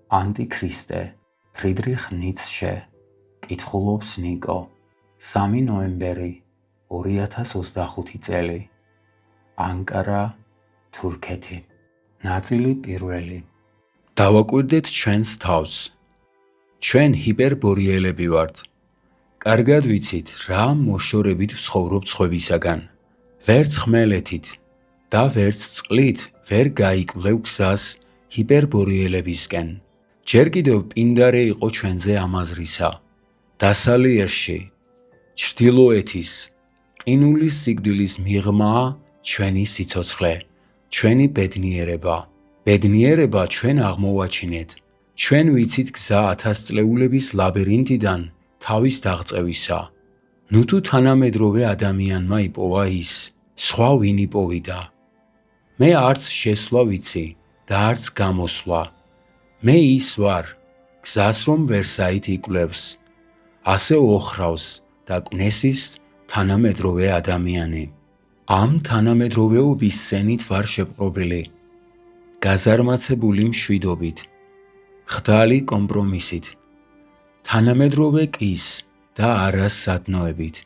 ანტიქრისტე ფრიდრიხ ნიცშე კითხულობს ნიკო 3 ნოემბერი 2025 წელი ანკარა თურქეთი ნაწილი პირველი დავაკვირდეთ ჩვენს თავს ჩვენ ჰიპერბორიელები ვართ კარგად ვიცით რა მოშორებით ვცხოვრობთ სხვებისაგან ვერც ხმელეთით და ვერც წყლით ვერ გაიკვლევ გზას ჰიპერბორიელებისკენ ჯერ კიდევ პინდარე იყო ჩვენზე ამაზრისა დასალიერში ჩრდილოეთის ყინულის სიკვდილის მიღმაა ჩვენი სიცოცხლე ჩვენი ბედნიერება ჩვენ აღმოვაჩინეთ ჩვენ ვიცით გზა 1000 წლეულების ლაბირინთიდან თავის დაღწევისა ნუ თუ თანამედროვე ადამიანმა იპოვა ის სხვა ვინ იპოვიდა მე არც შესვლა ვიცი და არც გამოსვლა მე ის ვარ გზას რომ ვერსაით იკვლევს ასე ოხრავს და კვნესის თანამედროვე ადამიანი ამ თანამედროვეობის სენით ვარ შეპყრობილი გაზარმაცებული მშვიდობით ხდალი კომპრომისით თანამედროვე კის და არას სადნოებით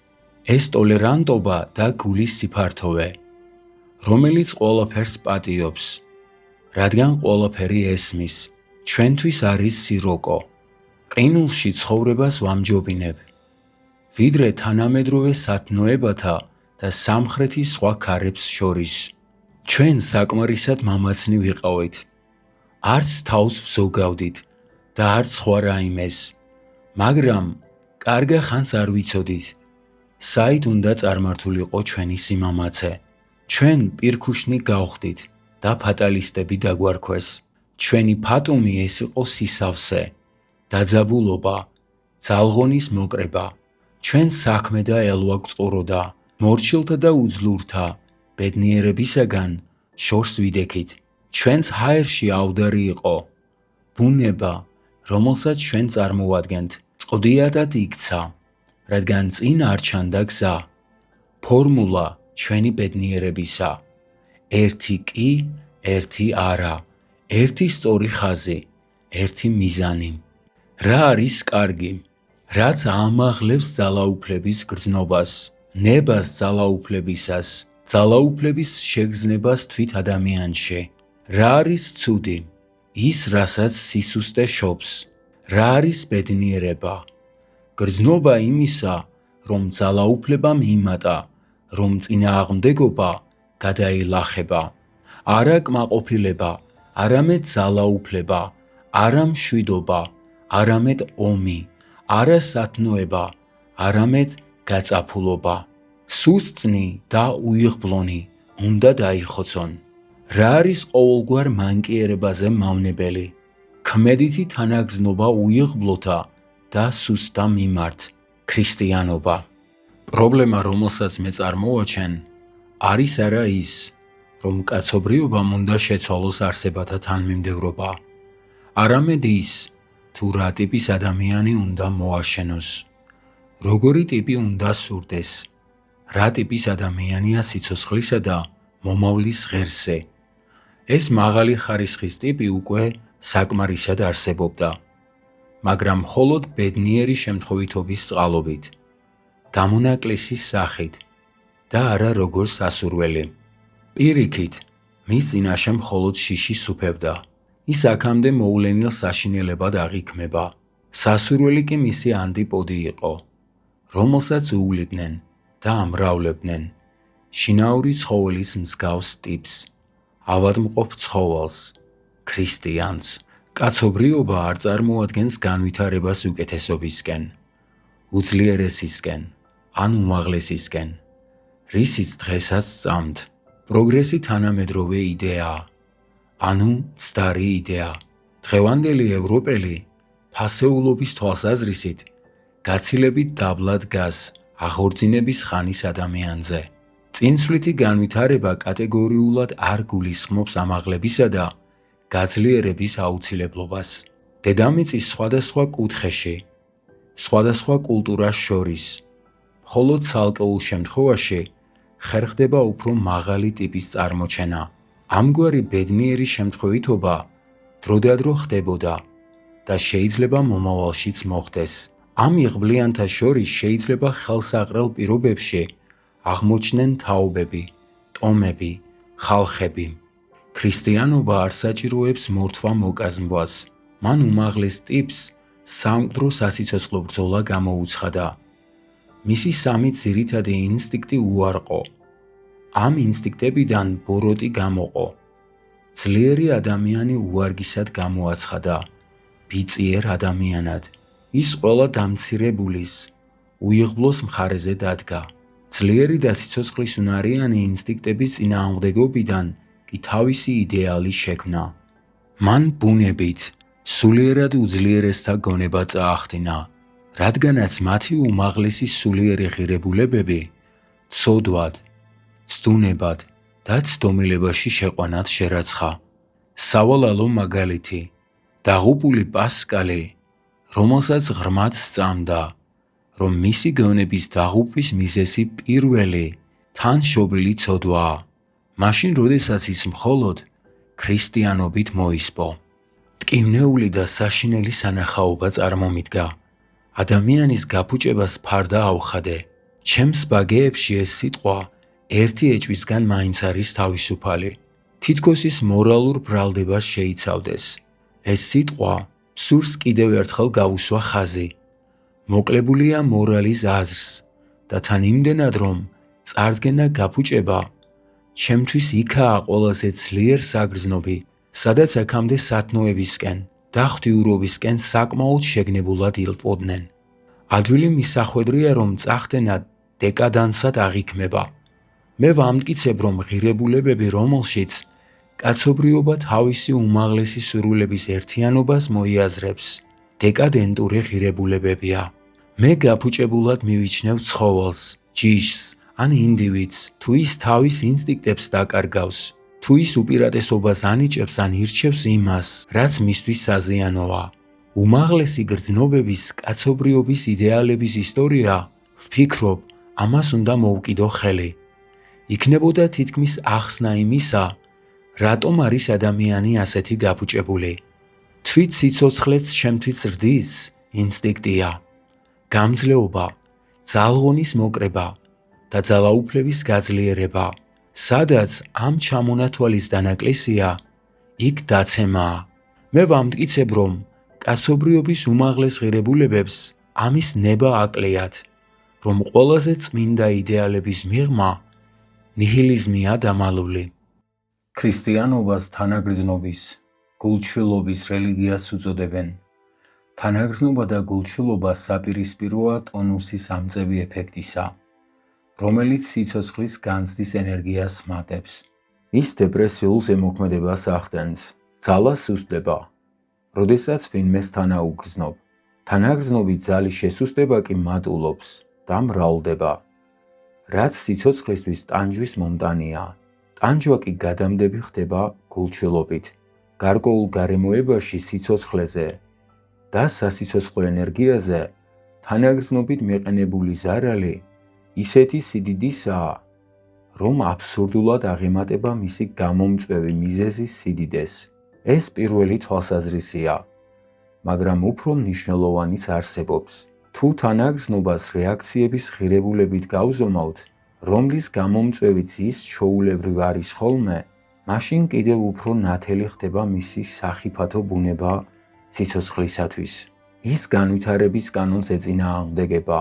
ეს ტოლერანტობა და გულის სიფართოვე რომელიც ყველაფერს პატიობს რადგან ყველაფერი ესმის ჩვენთვის არის სიროკო ყინულში ცხოვრებას ვამჯობინებ ვიდრე თანამედროვე სათნოებათა და სამხრეთის სხვა ქარებს შორის ჩვენ საკმარისად მამაცნი ვიყავით არც თავს ვზოგავდით და არც სხვა რაიმეს მაგრამ კარგა ხანს არ ვიცოდით საით უნდა წარმართულიყო ჩვენი სიმამაცე ჩვენ პირქუშნი გავხდით და ფატალისტები დაგვარქვეს ჩვენი ფატუმი ეს იყო სისავსე დაძაბულობა ძალღონის მოკრება ჩვენ საქმე და ელვა გვწყუროდა მორჩილთა და უძლურთა ბედნიერებისაგან შორს ვიდექით ჩვენს ჰაერში ავდარი იყო ბუნება რომელსაც ჩვენ წარმოვადგენთ წყვდიადად იქცა რადგან წინ არ ჩანდა გზა ფორმულა ჩვენი ბედნიერებისა ერთი კი ერთი არა ერთი სწორი ხაზი ერთი მიზანი რა არის კარგი რაც ამაღლებს ძალაუფლების გრძნობას ნებას ძალაუფლებისას ძალაუფლების შეგრძნებას თვით ადამიანში რა არის ცუდი ის რასაც სისუსტე შობს რა არის ბედნიერება გრძნობა იმისა რომ ძალაუფლება მიმატა რომ წინააღმდეგობა გადაილახება არა კმაყოფილება არამედ ძალაუფლება არა მშვიდობა არამედ ომი არა სათნოება არამედ გაწაფულობა სუსწნი და უიღბლონი უნდა დაიხოცონ რა არის ყოველგვარ მანკიერებაზე მავნებელი ქმედითი თანაგზნობა უიღბლოთა და სუსტთა მიმართ ქრისტიანობა პრობლემა რომელსაც მე წარმოვაჩენ არის არა ის რომ კაცობრიობამ უნდა შეცვალოს არსებათა თანმიმდევრობა არამედ ის თუ რა ტიპის ადამიანი უნდა მოაშენოს როგორი ტიპი უნდა სურდეს რა ტიპის ადამიანია სიცოცხლისა და მომავლის ღერზე ეს მაღალი ხარისხის ტიპი უკვე საკმარისად არსებობდა მაგრამ მხოლოდ ბედნიერი შემთხვევითობის წყალობით დამონაკლისის სახით და არა როგორც სასურველი პირიქით მის წინაშე მხოლოდ შიში სუფევდა ის აქამდე მოულენილ საშინელებად აღიქმება სასურველი კი მისი ანტიპოდი იყო რომელსაც უვლიდნენ და ამრავლებდნენ შინაური ცხოველის მსგავს ტიპს ავადმყოფ ცხოველს ქრისტიანს კაცობრიობა არ წარმოადგენს განვითარებას უკეთესობისკენ უძლიერესისკენ ან უმაღლესისკენ რისიც დღესაც სწამთ პროგრესი თანამედროვე იდეაა ანუ ცდარი იდეა დღევანდელი ევროპელი ფასეულობის თვალსაზრისით გაცილებით დაბლა დგას აღორძინების ხანის ადამიანზე წინსვლითი განვითარება კატეგორიულად არ გულისხმობს ამაღლებისა და გაძლიერების აუცილებლობას დედამიწის სხვადასხვა კუთხეში სხვადასხვა კულტურას შორის მხოლოდ ცალკეულ შემთხვევაში ხერხდება უფრო მაღალი ტიპის წარმოჩენა ამგვარი ბედნიერი შემთხვევითობა დროდადრო ხდებოდა და შეიძლება მომავალშიც მოხდეს. ამ იღბლიანთა შორის შეიძლება ხელსაყრელ პირობებში აღმოჩნდნენ თაობები, ტომები, ხალხები. ქრისტიანობა არ საჭიროებს მორთვა მოკაზმვას. მან უმაღლეს ტიპს სამკვდრო სასიცოცხლო ბრძოლა გამოუცხადა. მისი სამი ძირითადი ინსტინქტი უარყო. ამ ინსტინქტებიდან ბოროტი გამოყო. ძლიერი ადამიანი უვარგისად გამოაცხადა, ბიწიერ ადამიანად. ის ყველა დამცირებულის, უიღბლოს მხარეზე დადგა. ძლიერი და სიცოცხლისუნარიანი ინსტინქტების წინააღმდეგობიდან კი თავისი იდეალი შექმნა. მან ბუნებით სულიერად უძლიერესთა გონება წაახდინა, რადგანაც მათი უმაღლესი სულიერი ღირებულებები ცოდვად, ცდუნებად და ცდომილებაში შეყვანად შერაცხა. სავალალო მაგალითი, დაღუპული პასკალი, რომელსაც ღრმად სწამდა, რომ მისი გონების დაღუპვის მიზეზი პირველი თანშობილი ცოდვაა, მაშინ როდესაც ის მხოლოდ ქრისტიანობით მოისპო. ტკივნეული და საშინელი სანახაობა წარმომიდგა. ადამიანის გაფუჭებას ფარდა ავხადე. ჩემს ბაგეებში ეს სიტყვა ერთი ეჭვისგან მაინც არის თავისუფალი. თითქოს ის მორალურ ბრალდებას შეიცავდეს. ეს სიტყვა სურს კიდევ ერთხელ გავუსვა ხაზი. მოკლებულია მორალის აზრს და თან იმდენად, რომ წარდგენა გაფუჭება ჩემთვის იქაა ყველაზე ძლიერ საგრძნობი, სადაც აქამდე სათნოებისკენ და ღვთიურობისკენ საკმაოდ შეგნებულად ილპოდნენ. ადვილი მისახვედრია, რომ წახდენა დეკადანსად აღიქმება. მე ვამტკიცებ, რომ ღირებულებები, რომელშიც კაცობრიობა თავისი უმაღლესი სურვილების ერთიანობას მოიაზრებს, დეკადენტური ღირებულებებია. მე გაფუჭებულად მივიჩნევ ცხოველს, ჯიშს ან ინდივიდს, თუ ის თავის ინსტინქტებს დაკარგავს, თუ ის უპირატესობას ანიჭებს ან ირჩევს იმას, რაც მისთვის საზიანოა. უმაღლესი გრძნობების კაცობრიობის იდეალების ისტორია, ვფიქრობ, ამას უნდა მოვკიდო ხელი. იქნებოდა თითქმის ახსნა იმისა, რატომ არის ადამიანი ასეთი გაფუჭებული. თვით სიცოცხლეც შემთვით ზრდის ინსტინქტია, გამძლეობა, ძალღონის მოკრება და ძალაუფლების გაძლიერება. სადაც ამ ჩამონათვალის დანაკლისია, იქ დაცემაა. მე ვამტკიცებ, რომ კაცობრიობის უმაღლეს ღირებულებებს ამის ნება აკლიათ, რომ ყველაზე წმინდა იდეალების მიღმა ნიჰილიზმია დამალული. ქრისტიანობას თანაგრძნობის, გულჩვილობის რელიგიას უწოდებენ. თანაგრძნობა და გულჩვილობა საპირისპიროა ტონუსის ამწევი ეფექტისა, რომელიც სიცოცხლის განცდის ენერგიას მატებს. ის დეპრესიულ ზემოქმედებას ახდენს, ძალა სუსტდება, როდესაც ვინმეს თანაუგრძნობ. თანაგრძნობით ძალის შესუსტება კი მატულობს და მრავლდება, რაც სიცოცხლისთვის ტანჯვის მომტანია. ტანჯვა კი გადამდები ხდება გულჩვილობით. გარკვეულ გარემოებაში სიცოცხლეზე და სასიცოცხლო ენერგიაზე თანაგრძნობით მიყენებული ზარალი ისეთი სიდიდისაა, რომ აბსურდულად აღემატება მისი გამომწვევი მიზეზის სიდიდეს. ეს პირველი თვალსაზრისია, მაგრამ უფრო მნიშვნელოვანიც არსებობს. თუ თანაგრძნობას რეაქციების ღირებულებით გავზომავთ, რომლის გამომწვევიც ის ჩვეულებრივ არის ხოლმე, მაშინ კიდევ უფრო ნათელი ხდება მისი სახიფათო ბუნება სიცოცხლისათვის. ის განვითარების კანონს ეწინააღმდეგება,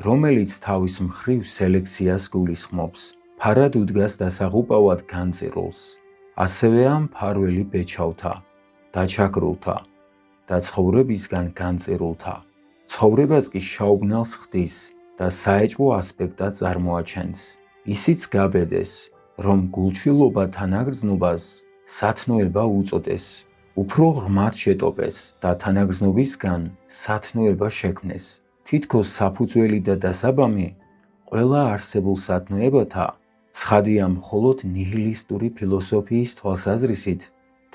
რომელიც თავის მხრივ სელექციას გულისხმობს. ფარად უდგას დასაღუპავად განწირულს. ასევეა მფარველი ბეჩავთა, დაჩაგრულთა და ცხოვრებისგან განწირულთა. ცხოვრებას კი შაუბნელს ხდის და საეჭვო ასპექტად წარმოაჩენს. ისიც გაბედეს, რომ გულჩვილობა თანაგრძნობას სათნოება უწოდეს, უფრო ღრმად შეტოპეს და თანაგრძნობისგან სათნოება შექმნეს. თითქოს საფუძველი და დასაბამი ყველა არსებულ სათნოებათა ცხადია მხოლოდ ნიჰილისტური ფილოსოფიის თვალსაზრისით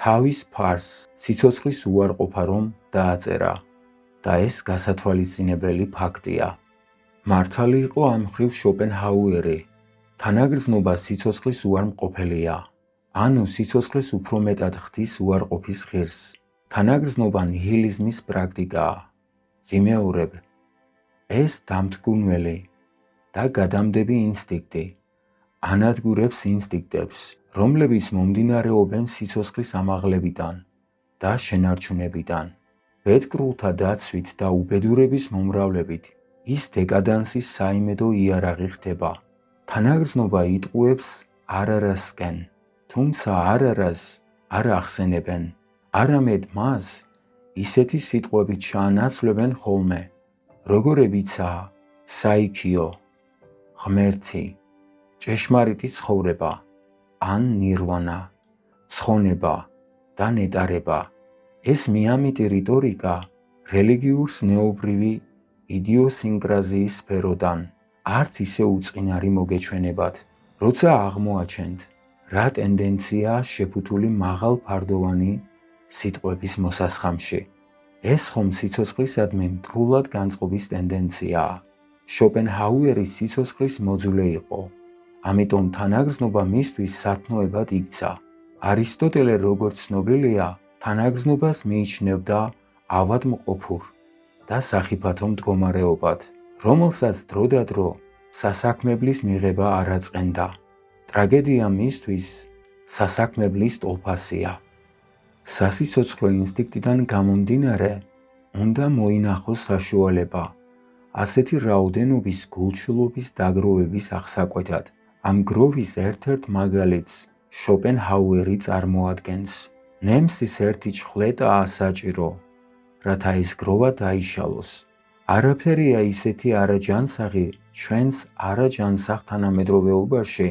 თავის ფარს სიცოცხლის უარყოფა რომ დააწერა და ეს გასათვალისწინებელი ფაქტია. მართალი იყო ამ მხრივ შოპენჰაუერი. თანაგრძნობა სიცოცხლის უარმყოფელია, ანუ სიცოცხლეს უფრო მეტად ხდის უარყოფის ღირს. თანაგრძნობა ნიჰილიზმის პრაქტიკაა. ვიმეორებ, ეს დამთგუნველი და გადამდები ინსტინქტი ანადგურებს ინსტინქტებს, რომლებიც მომდინარეობენ სიცოცხლის ამაღლებიდან და შენარჩუნებიდან. ბედკრულთა დაცვით და უბედურების მომრავლებით ის დეკადანსის საიმედო იარაღი ხდება. თანაგრძნობა იტყუებს არარასკენ, თუმცა არარას არ ახსენებენ, არამედ მას ისეთი სიტყვებით ჩაანაცვლებენ ხოლმე, როგორებიცაა საიქიო, ღმერთი, ჭეშმარიტი ცხოვრება, ან ნირვანა, ცხონება და ნეტარება. ეს მიამიტი რიტორიკა რელიგიურ-ზნეობრივი იდიოსინკრაზიის სფეროდან არც ისე უწყინარი მოგეჩვენებათ, როცა აღმოაჩენთ, რა ტენდენციაა შეფუთული მაღალფარდოვანი სიტყვების მოსასხამში. ეს ხომ სიცოცხლისადმი მტრულად განწყობის ტენდენციაა. შოპენჰაუერის სიცოცხლის მოძულე იყო, ამიტომ თანაგრძნობა მისთვის სათნოებად იქცა. არისტოტელე, როგორც ცნობილია, თანაგრძნობას მიიჩნევდა ავადმყოფურ და სახიფათო მდგომარეობად, რომელსაც დროდადრო სასაქმებლის მიღება არ აწყენდა. ტრაგედია მისთვის სასაქმებლის ტოლფასია. სასიცოცხლო ინსტინქტიდან გამომდინარე, უნდა მოინახოს საშუალება ასეთი რაოდენობის გულჩულობის დაგროვების აღსაკვეთად. ამ გროვის ერთ-ერთ მაგალითს შოპენჰაუერი წარმოადგენს. ნემსის ერთი ჩხვლეტაა საჭირო, რათა ეს გროვა დაიშალოს. არაფერია ისეთი არაჯანსაღი ჩვენს არაჯანსაღ თანამედროვეობაში,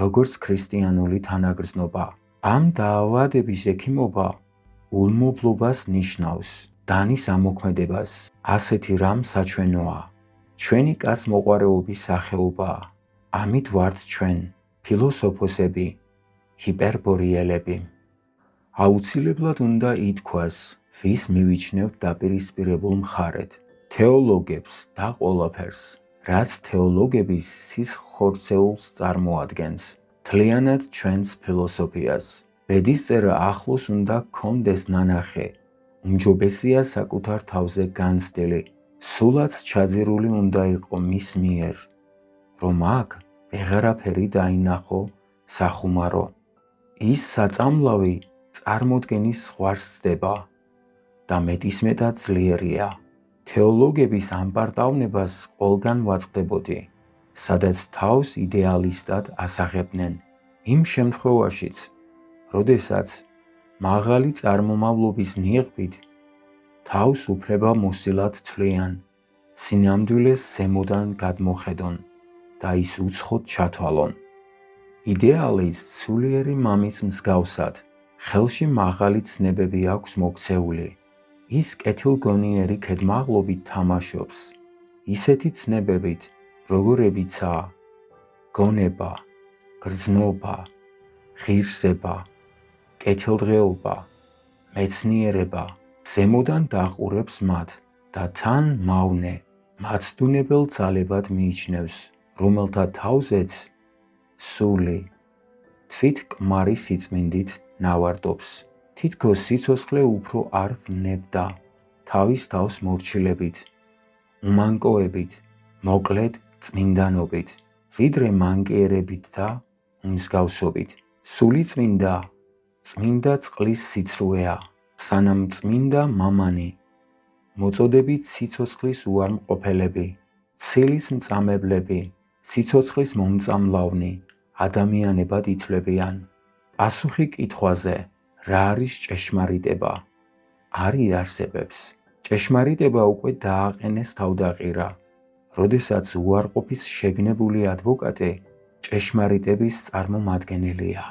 როგორც ქრისტიანული თანაგრძნობა. ამ დაავადების ექიმობა ულმობლობას ნიშნავს, დანის ამოქმედებას. ასეთი რამ საჩვენოა. ჩვენი კაცმოყვარეობის სახეობაა. ამით ვართ ჩვენ, ფილოსოფოსები, ჰიპერბორიელები. აუცილებლად უნდა ითქვას, ვის მივიჩნევთ დაპირისპირებულ მხარედ, თეოლოგებს და ყველაფერს, რაც თეოლოგების სისხლხორცეულს წარმოადგენს, მთლიანად ჩვენს ფილოსოფიას. ბედისწერა ახლოს უნდა გქონდეს ნანახი, უმჯობესია საკუთარ თავზე განცდილი, სულაც ჩაძირული უნდა იყო მის მიერ, რომ აქ ვეღარაფერი დაინახო სახუმარო. ის საწამლავი წარმოდგენის ზღვარს სდება და მეტისმეტად ძლიერია. თეოლოგების ამპარტავნებას ყველგან ვაწყდებოდი, სადაც თავს იდეალისტად ასახებდნენ. იმ შემთხვევაშიც, როდესაც მაღალი წარმომავლობის ნიღბით თავს უფლება მოსილად თვლიან, სინამდვილეს ზემოდან გადმოხედონ და ის უცხოდ ჩათვალონ. იდეალისტს სულიერი მამის მსგავსად ხელში მაღალი ცნებები აქვს მოქცეული. ის კეთილგონიერი ქედმაღლობით თამაშობს, ისეთი ცნებებით, როგორებიცაა გონება, გრძნობა, ღირსება, კეთილდღეობა, მეცნიერება. ზემოდან დაყურებს მათ და თან მავნე, მაცდუნებელ ძალებად მიიჩნევს, რომელთა თავზეც სული თვით კმარი სიწმინდით ნავარდობს. თითქოს სიცოცხლე უფრო არ ვნებდა თავის თავს მორჩილებით, უმანკოებით, მოკლედ წმინდანობით, ვიდრე მანკიერებით და უმსგავსობით. სული წმინდა წყლის სიცრუეა, სანამ წმინდა მამანი, მოწოდებით სიცოცხლის უარმყოფელები, ცილის მწამებლები, სიცოცხლის მომწამლავნი ადამიანებად ითვლებიან. პასუხი კითხვაზე, რა არის ჭეშმარიტება, არ იარსებებს. ჭეშმარიტება უკვე დააყენეს თავდაყირა, როდესაც უარყოფის შეგნებული ადვოკატი ჭეშმარიტების წარმომადგენელია.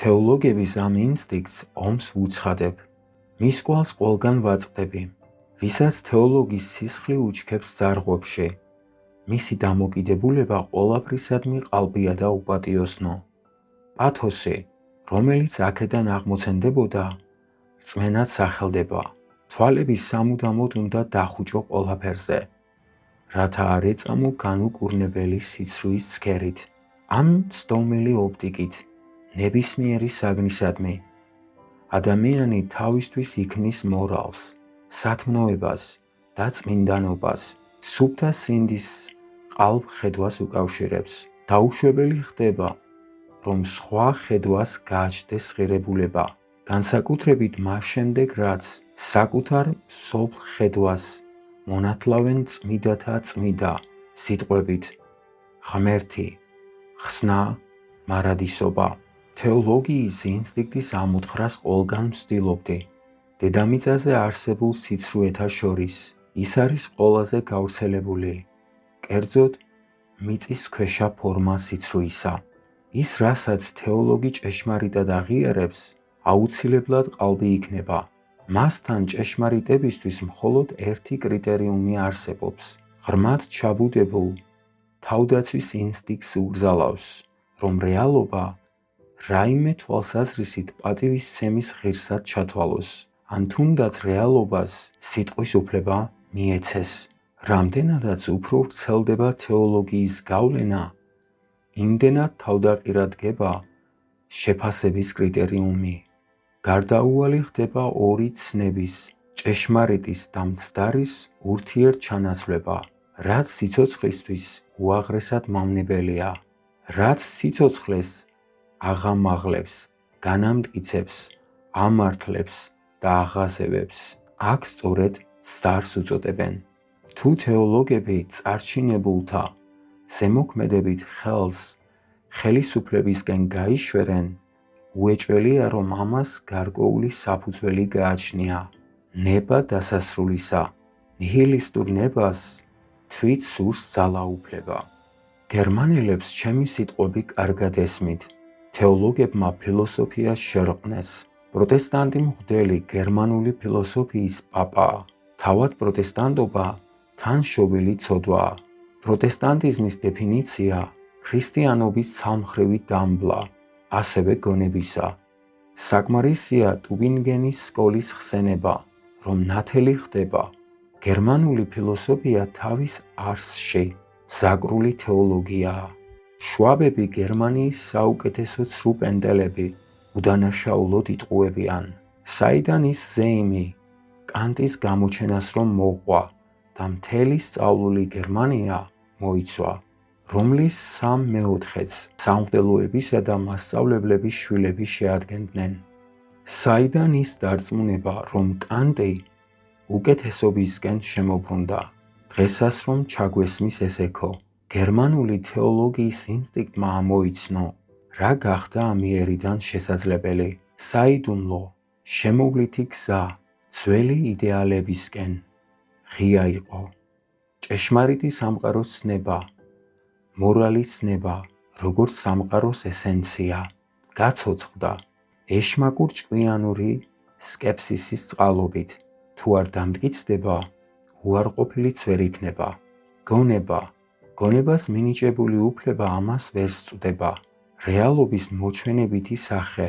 თეოლოგების ამ ინსტინქტს ომს ვუცხადებ, მის კვალს ყველგან ვაწყდები, ვისაც თეოლოგის სისხლი უჩქებს ძარღვებში. მისი დამოკიდებულება ყველაფრისადმი ყალბია და უპატიოსნო. პათოსი, რომელიც აქედან აღმოცენდებოდა, რწმენად სახელდება. თვალები სამუდამოდ უნდა დახუჭო ყველაფერზე, რათა არ ეწამო განუკურნებელი სიცრუის ცქერით, ამ ცდომილი ოპტიკით, ნებისმიერი საგნისადმი. ადამიანი თავისთვის იქნის მორალს, სათმნოებას და წმინდანობას, სუფთა სინდის ყალბ-ხედვას უკავშირებს. დაუშვებელი ხდება, რომ სხვა ხედვას გააჩნდეს ღირებულება, განსაკუთრებით მას შემდეგ, რაც საკუთარ მსოფლ ხედვას მონათლავენ წმიდათა წმიდა სიტყვებით: ღმერთი, ხსნა, მარადისობა. თეოლოგიის ინსტინქტის ამოთხრას ყველგან ვცდილობდი. დედამიწაზე არსებულ სიცრუეთა შორის ის არის ყველაზე გავრცელებული, კერძოდ მიწისქვეშა ფორმა სიცრუისა. ის, რასაც თეოლოგი ჭეშმარიტად აღიარებს, აუცილებლად ყალბი იქნება. მასთან ჭეშმარიტებისთვის მხოლოდ ერთი კრიტერიუმი არსებობს: ღრმად ჩაბუდებულ თავდაცვის ინსტინქტს უგზალავს, რომ რეალობა რაიმე თვალსაზრისით პატივისცემის ღირსად ჩათვალოს, ან თუნდაც რეალობას სიტყვის უფლება მიეცეს. რამდენადაც უფრო ვრცელდება თეოლოგიის გავლენა, იმდენად თავდაყირად დგება შეფასების კრიტერიუმი. გარდაუვალი ხდება ორი ცნების, ჭეშმარიტის და მცდარის ურთიერთჩანაცვლება, რაც სიცოცხლისთვის უაღრესად მავნებელია. რაც სიცოცხლეს აღამაღლებს, განამტკიცებს, ამართლებს და აღაზევებს, აქ სწორედ მცდარს უწოდებენ. თუ თეოლოგები წარჩინებულთა ზემოქმედებით ხელს ხელისუფლებისკენ გაიშვერენ, უეჭველია, რომ ამას გარკვეული საფუძველი გააჩნია. ნება დასასრულისა, ნიჰილისტურ ნებას თვით სურს ძალაუფლება. გერმანელებს ჩემი სიტყვები კარგად ესმით. თეოლოგებმა ფილოსოფიას შერყნეს. პროტესტანტი მღვდელი გერმანული ფილოსოფიის პაპაა. თავად პროტესტანტობა თანშობილი ცოდვაა. პროტესტანტიზმის დეფინიცია ქრისტიანობის ცალმხრივი დამბლა, ასევე გონებისა. საკმარისია ტუბინგენის სკოლის ხსენება, რომ ნათელი ხდება. გერმანული ფილოსოფია თავის არსში მზაკრული თეოლოგიაა. შვაბები გერმანიის საუკეთესო ცრუ პენტელები უდანაშაულოდ იტყუებიან. საიდან ის ზეიმი კანტის გამოჩენას რომ მოყვა და მთელი სწავლული გერმანია მოიცვა, რომლის 3/4-ს სამღვდელოებისა და მასწავლებლების შვილები შეადგენდნენ. საიდან ის დარწმუნება, რომ კანტი უკეთესობისკენ შემობრუნდა, დღესაც რომ ჩაგვესმის ეს ექო. გერმანული თეოლოგიის ინსტინქტმა ამოიცნო, რა გახდა ამიერიდან შესაძლებელი. საიდუმლო, შემოვლითი გზა ძველი იდეალებისკენ ღია იყო. ჭეშმარიტი სამყაროს ცნება, მორალის ცნება, როგორც სამყაროს ესენცია, გაცოცხლდა ეშმაკურ-ჭკვიანური სკეპსისის წყალობით. თუ არ დამტკიცდება, უარყოფილიც ვერ იქნება. გონებას მინიჭებული უფლება ამას ვერ სწვდება. რეალობის მოჩვენებითი სახე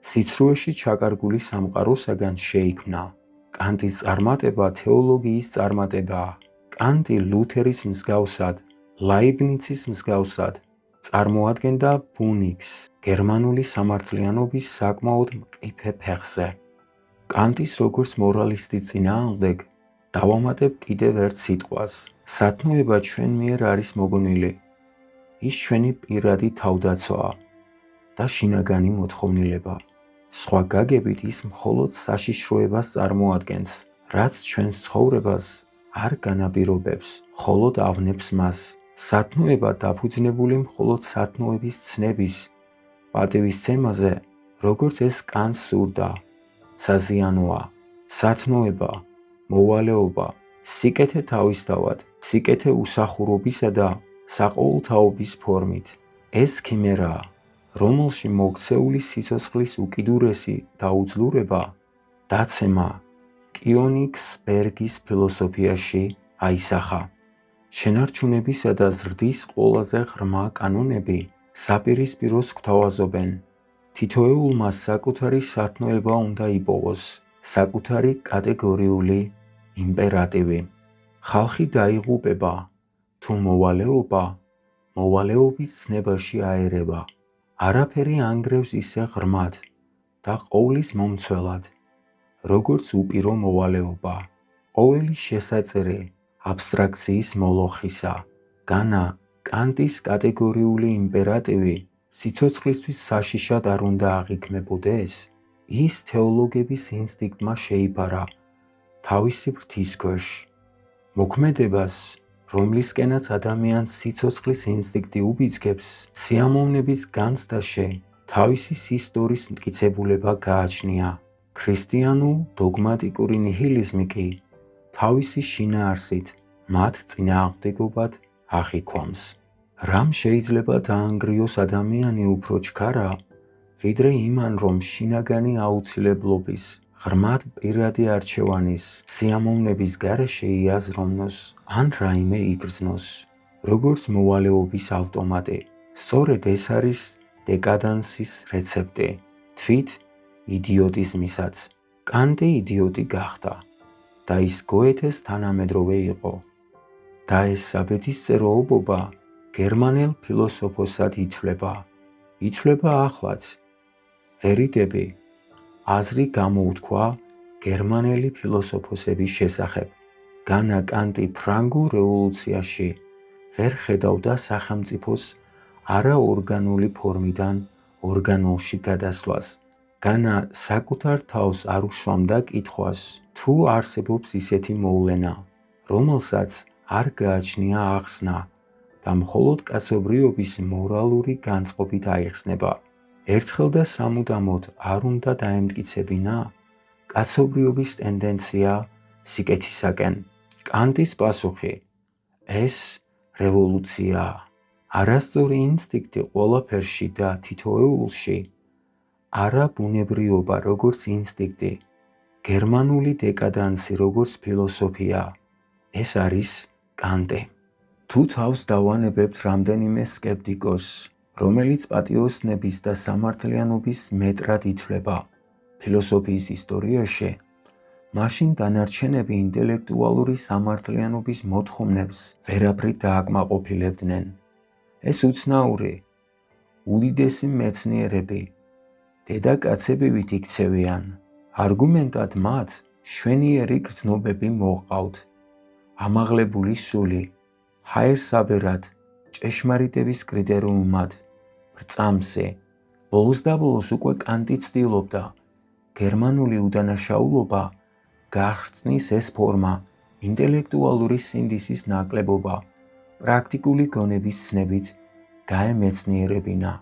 სიცრუეში ჩაკარგული სამყაროსაგან შეიქმნა. კანტის წარმატება თეოლოგიის წარმატებაა. კანტი ლუთერის მსგავსად, ლაიბნიცის მსგავსად წარმოადგენდა ბუნიკს გერმანული სამართლიანობის საკმაოდ მყიფე ფეხზე. კანტის როგორც მორალისტის წინააღმდეგ დავამატებ კიდევ ერთ სიტყვას. სათნოება ჩვენ მიერ არის მოგონილი. ის ჩვენი პირადი თავდაცვაა და შინაგანი მოთხოვნილება. სხვა გაგებით ის მხოლოდ საშიშროებას წარმოადგენს, რაც ჩვენს ცხოვრებას არ განაპირობებს, მხოლოდ ავნებს მას. სათნოება დაფუძნებული მხოლოდ სათნოების ცნების პატივისცემაზე, როგორც ეს კანტს სურდა, საზიანოა. სათნოება, მოვალეობა, სიკეთე თავისთავად, სიკეთე უსახურობისა და საყოველთაობის ფორმით. ეს ქიმერაა, რომელში მოქცეული სიცოცხლის უკიდურესი დაუძლურება დაცემა კიონიგსბერგის ფილოსოფიაში აისახა. შენარჩუნებისა და ზრდის ყველაზე ღრმა კანონები საპირისპიროს გვთავაზობენ. თითოეულმა საკუთარი სათნოება უნდა იპოვოს, საკუთარი კატეგორიული იმპერატივი. ხალხი დაიღუპება, თუ მოვალეობა მოვალეობის ცნებაში აერება. არაფერი ანგრევს ისე ღრმად, და ყოვლის მომცველად, როგორც უპირო მოვალეობა, ყოველი შესაწერე აბსტრაქციის მოლოხისა. განა კანტის კატეგორიული იმპერატივი სიცოცხლისთვის საშიშად არ უნდა აღიქმებოდეს, ის თეოლოგების ინსტინქტმა შეიფარა თავისი ვრთის ქვეშ. მოქმედებას, რომლისკენაც ადამიანს სიცოცხლის ინსტინქტი უბიძგებს, სიამოვნების განცდაში თავისი სისტორის მტკიცებულება გააჩნია. ქრისტიანულ დოგმატიკური ნიჰილიზმი კი თავისი შინაარსით მათ წინააღმდეგობად აღიქვამს. რამ შეიძლება დაანგრიოს ადამიანი უფრო ჩქარა, ვიდრე იმან, რომ შინაგანი აუცილებლობის, ღრმად პირადი არჩევანის, სიამოვნების გარეშე იაზროვნოს ან რაიმე იგრძნოს, როგორც მოვალეობის ავტომატი. სწორედ ეს არის დეკადანსის რეცეპტი, თვით იდიოტიზმისაც. კანტი იდიოტი გახდა და ის გოეთეს თანამედროვე იყო. და ეს საბედისწეროობობა გერმანელ ფილოსოფოსად ითვლება ახლაც. ვერიდები აზრი გამოუთქვა გერმანელი ფილოსოფოსების შესახებ. განა კანტი ფრანგულ რევოლუციაში ვერ ხედავდა სახელმწიფოს არაორგანული ფორმიდან ორგანულში გადასვლას. განა საკუთარ თავს არ უშვამდა კითხვას, თუ არსებობს ისეთი მოვლენა, რომელსაც არ გააჩნია ახსნა და მხოლოდ კაცობრიობის მორალური განწყობით აიხსნება. ერთხელ და სამუდამოდ არ უნდა დაემტკიცებინა კაცობრიობის ტენდენცია სიკეთისაკენ. კანტის პასუხი: ეს რევოლუციაა. არასწორი ინსტინქტი ყველაფერში და თითოეულში, არა ბუნებრიობა როგორც ინსტინქტი, გერმანული დეკადანსი როგორც ფილოსოფია. ეს არის კანტი. თუ თავს დავანებებთ რამდენიმე სკეპტიკოსს, რომელიც პატიოსნების და სამართლიანობის მეტრად ითვლება ფილოსოფიის ისტორიაში, მაშინ დანარჩენები ინტელექტუალური სამართლიანობის მოთხოვნებს ვერაფრით დააკმაყოფილებდნენ. ეს უცნაური, უდიდესი მეცნიერები, დედაკაცებივით იქცევიან. არგუმენტად მათ შვენიერი გრძნობები მოჰყავთ. ამაღლებული სული, ჰაერსაბერად, ჭეშმარიტების კრიტერიუმად, ბრწამსი. ბოლოს და ბოლოს უკვე კანტი ცდილობდა გერმანული უდანაშაულობა გაახრწნის ეს ფორმა ინტელექტუალური სინდისის ნაკლებობა პრაქტიკული გონების ცნებით გაემეცნიერებინა.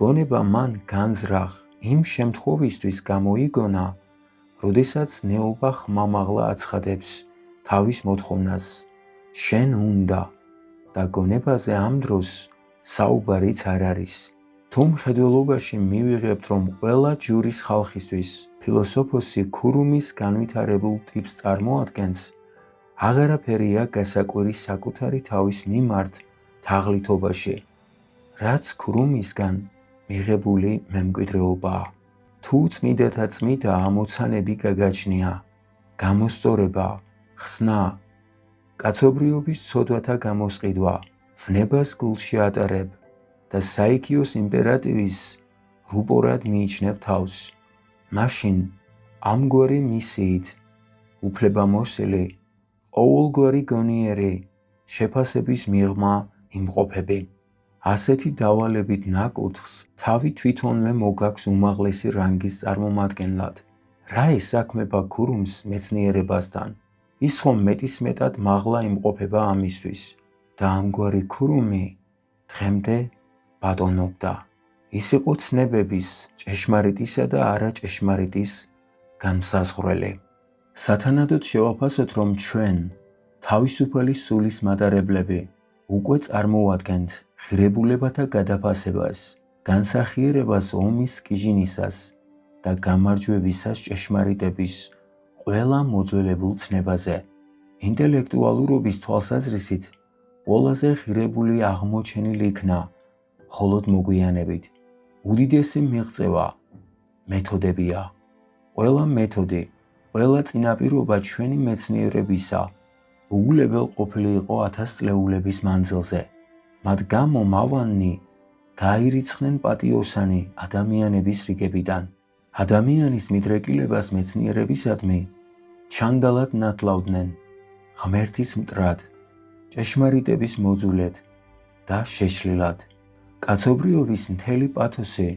გონება მან განზრახ იმ შემთხვევისთვის გამოიგონა, როდესაც ნეობა ხმამაღლა აცხადებს თავის მოთხოვნას, შენ უნდა, და გონებაზე ამ დროს საუბარიც არ არის. თუ მხედველობაში მივიღებთ, რომ ყველა ჯურის ხალხისთვის ფილოსოფოსი ქურუმის განვითარებულ ტიპს წარმოადგენს, აღარაფერია გასაკვირი საკუთარი თავის მიმართ თაღლითობაში, რაც ქურუმისგან მიღებული მემკვიდრეობაა. თუ წმიდათა წმიდა ამოცანები გაგაჩნია, გამოსწორება, ხსნა, კაცობრიობის ცოდვათა გამოსყიდვა, ვნებას გულში ატარებ და საიქიოს იმპერატივის რუპორად მიიჩნევ თავს, მაშინ ამგვარი მისიით უფლებამოსილი, ყოველგვარი გონიერი შეფასების მიღმა იმყოფები. ასეთი დავალებით ნაკურთხს თავი თვითონვე მოგაქვს უმაღლესი რანგის წარმომადგენლად. რა ესაქმება ქურუმს მეცნიერებასთან? ის ხომ მეტისმეტად მაღლა იმყოფება ამისთვის და ამგვარი ქურუმი დღემდე ბატონობდა. ის იყო ცნებების, ჭეშმარიტისა და არაჭეშმარიტის განმსაზღვრელი. სათანადოდ შევაფასოთ, რომ ჩვენ, თავისუფალი სულის მატარებლები, უკვე წარმოვადგენთ ღირებულებათა გადაფასებას, განსახიერებას ომის სკიჟინისას და გამარჯვებისას ჭეშმარიტების ყველა მოძველებულ ცნებაზე. ინტელექტუალურობის თვალსაზრისით ყველაზე ღირებული აღმოჩენილი იქნა მხოლოდ მოგვიანებით. უდიდესი მიღწევა მეთოდებია. ყველა მეთოდი, ყველა წინაპირობა ჩვენი მეცნიერებისა უგულებელ ყოფილი იყო 1000 წლეულების მანძილზე. მათ გამო მავანნი გაირიცხნენ პატიოსანი ადამიანების რიგებიდან. ადამიანის მიდრეკილებას მეცნიერებისადმი ჩანდალად ნათლავდნენ ღმერთის მტრად, ჭეშმარიტების მოძულედ და შეშლილად. კაცობრიობის მთელი პათოსი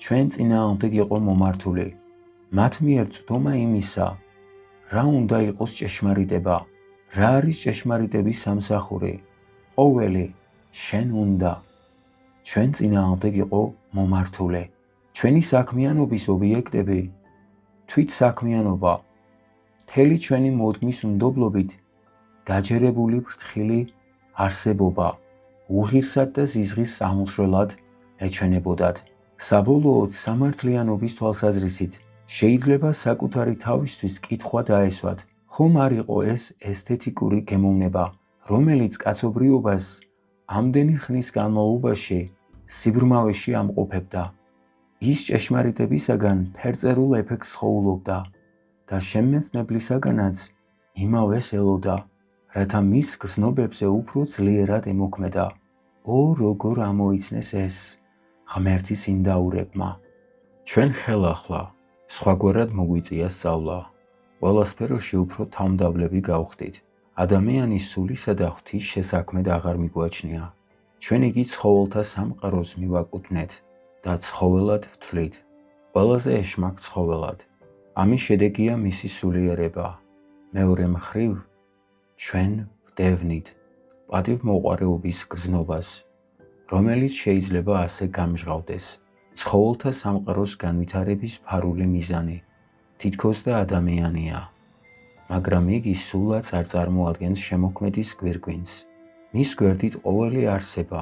ჩვენ წინააღმდეგ იყო მომართული. მათ მიერ წვდომა იმისა, რა უნდა იყოს ჭეშმარიტება, რა არის ჭეშმარიტების სამსახური, ყოველი შენ უნდა. ჩვენ წინააღმდეგ იყო მომართული. ჩვენი საქმიანობის ობიექტები, თვით საქმიანობა, მთელი ჩვენი მოდმის უნდობლობით გაჯერებული ფრთხილი არსებობა, უღირსად და ზიზღის სამუშველად ეჩვენებოდათ. საბოლოოდ სამართლიანობის თვალსაზრისით შეიძლება საკუთარი თავისთვის კითხვა დაესვათ, ხომ არ იყო ეს ესთეტიკური გემოვნება, რომელიც კაცობრიობას ამდენი ხნის განმავლობაში სიბრმავეში ამყოფებდა. ის ჭეშმარიტებისაგან ფერწერულ ეფექტს ხოვულობდა და შემეცნებლისაგანაც იმავეს ელოდა, რათა მის გრძნობებზე უფრო ძლიერად ემოქმედა. ო, როგორ ამოიცნეს ეს ღმერთის ინდაურებმა. ჩვენ ხელახლა სხვაგვარად მოგვიწია სწავლა. ყველა სფეროში უფრო თავმდაბლები გავხდით. ადამიანის სულისა და ღვთის შესაქმედ აღარ მიგვაჩნია. ჩვენ იგი ცხოველთა სამყაროს მივაკუთვნეთ და ცხოველად ვთვლით, ყველაზე ეშმაკ ცხოველად. ამის შედეგია მისი სულიერება. მეორე მხრივ, ჩვენ ვდევნით პატივმოყვარეობის გრძნობას, რომელიც შეიძლება ასე გამჟღავდეს. ცხოველთა სამყაროს განვითარების ფარული მიზანი თითქოს და ადამიანია, მაგრამ იგი სულაც არ წარმოადგენს შემოქმედის გვირგვინს. მის გვერდით ყოველი არსება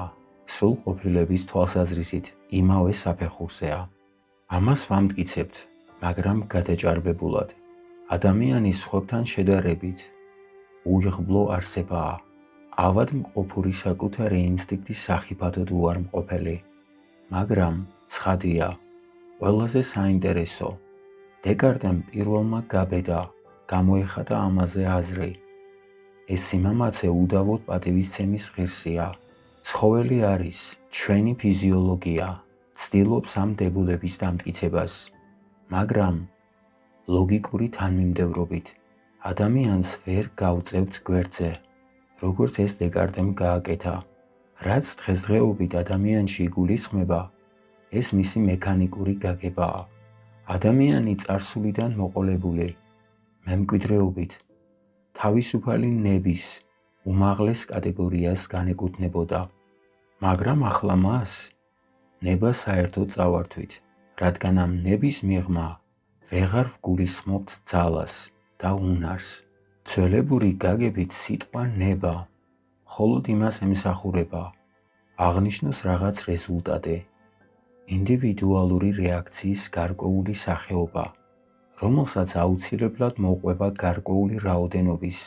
სრულყოფილების თვალსაზრისით იმავე საფეხურზეა. ამას ვამტკიცებთ, მაგრამ გადაჭარბებულად. ადამიანი სხვებთან შედარებით უიღბლო არსებაა. ავადმყოფური საკუთარი ინსტინქტის სახიფათოდ უარმყოფელი. მაგრამ ცხადია, ყველაზე საინტერესო, დეკარტემ პირველმა გაბედა, გამოეხატა ამაზე აზრი. ეს სიმამაცე უდავოდ პატივისცემის ღირსია. ცხოველი არის ჩვენი ფიზიოლოგია, ცდილობს ამ დებულების დამტკიცებას, მაგრამ ლოგიკური თანმიმდევრობით ადამიანს ვერ გავწევთ გვერდზე, როგორც ეს დეკარტემ გააკეთა. რაც დღესდღეობით ადამიანში იგულისხმება, ეს მისი მექანიკური გაგებაა. ადამიანი წარსულიდან მოყოლებული მემკვიდრეობით თავისუფალი ნების უმაღლეს კატეგორიას განეკუთვნებოდა, მაგრამ ახლა მას ნება საერთოდ წავართვით, რადგან ამ ნების მიღმა ვეღარ ვგულისხმობთ ძალას და უნარს. ძველებური გაგებით სიტყვა ნება მხოლოდ იმას ემსახურება, აღნიშნოს რაღაც რეზულტატი, ინდივიდუალური რეაქციის გარკვეული სახეობა, რომელსაც აუცილებლად მოყვება გარკვეული რაოდენობის,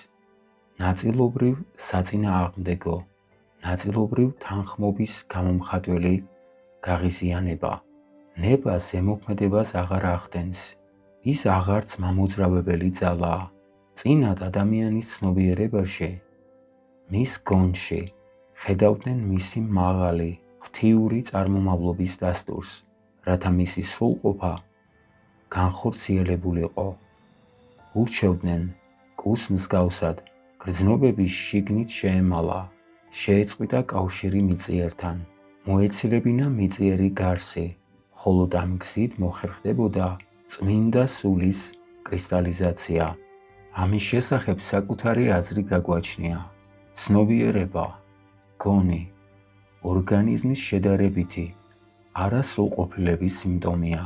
ნაწილობრივ საწინააღმდეგო, ნაწილობრივ თანხმობის გამომხატველი გაღიზიანება. ნება ზემოქმედებას აღარ ახდენს, ის აღარც მამოძრავებელი ძალაა. წინათ ადამიანის ცნობიერებაში, მის გონში ხედავდნენ მისი მაღალი, ღვთიური წარმომავლობის დასტურს, რათა მისი სრულყოფა განხორციელებულიყო. ურჩევდნენ კუს მსგავსად, გრძნობების შიგნით შეემალა, შეეწყვიტა კავშირი მიწიერთან, მოეცილებინა მიწიერი გარსი, ხოლო ამ გზით მოხერხდებოდა წმინდა სულის კრისტალიზაცია. ამის შესახებ საკუთარი აზრი გაგვაჩნია. ცნობიერება, გონი, ორგანიზმის შედარებითი, არასრულყოფილების სიმპტომია.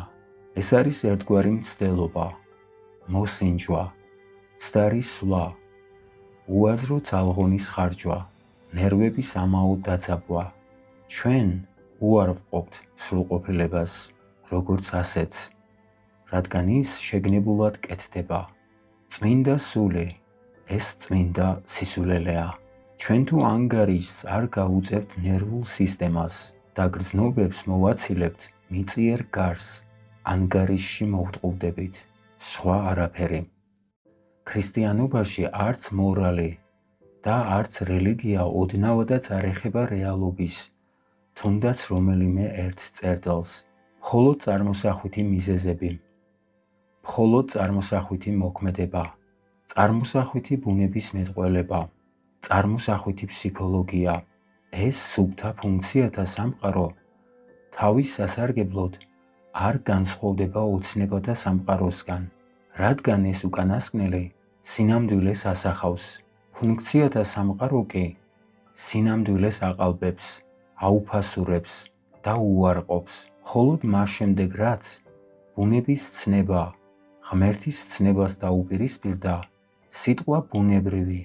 ეს არის ერთგვარი მცდელობა, მოსინჯვა, ცდარი სვლა, უაზრო ძალღონის ხარჯვა, ნერვების ამაოდ დაძაბვა. ჩვენ უარ ვყოფთ სრულყოფილებას, როგორც ასეც, რადგან ის შეგნებულად კეთდება. წმინდა სული, ეს წმინდა სისულელეა. ჩვენ თუ ანგარიშს არ გავუწევთ ნერვულ სისტემას და გრძნობებს მოვაცილებთ მიწიერ გარს, ანგარიშში მოვტყუვდებით, სხვა არაფერი. ქრისტიანობაში არც მორალი და არც რელიგია ოდნავადაც არ ეხება რეალობის, თუნდაც რომელიმე ერთ წერტილს, მხოლოდ წარმოსახვითი მიზეზები. მხოლოდ წარმოსახვითი მოქმედება, წარმოსახვითი ბუნების მეტყველება, წარმოსახვითი ფსიქოლოგია. ეს სუფთა ფუნქციათა სამყარო თავის სასარგებლოდ არ განსხვავდება ოცნებათა სამყაროსგან, რადგან ეს უკანასკნელი სინამდვილეს ასახავს. ფუნქციათა სამყარო კი სინამდვილეს აყალბებს, აუფასურებს და უარყოფს. მხოლოდ მას შემდეგ, რაც ბუნების ცნება ღმერთის ცნებას დაუპირისპირდა, სიტყვა ბუნებრივი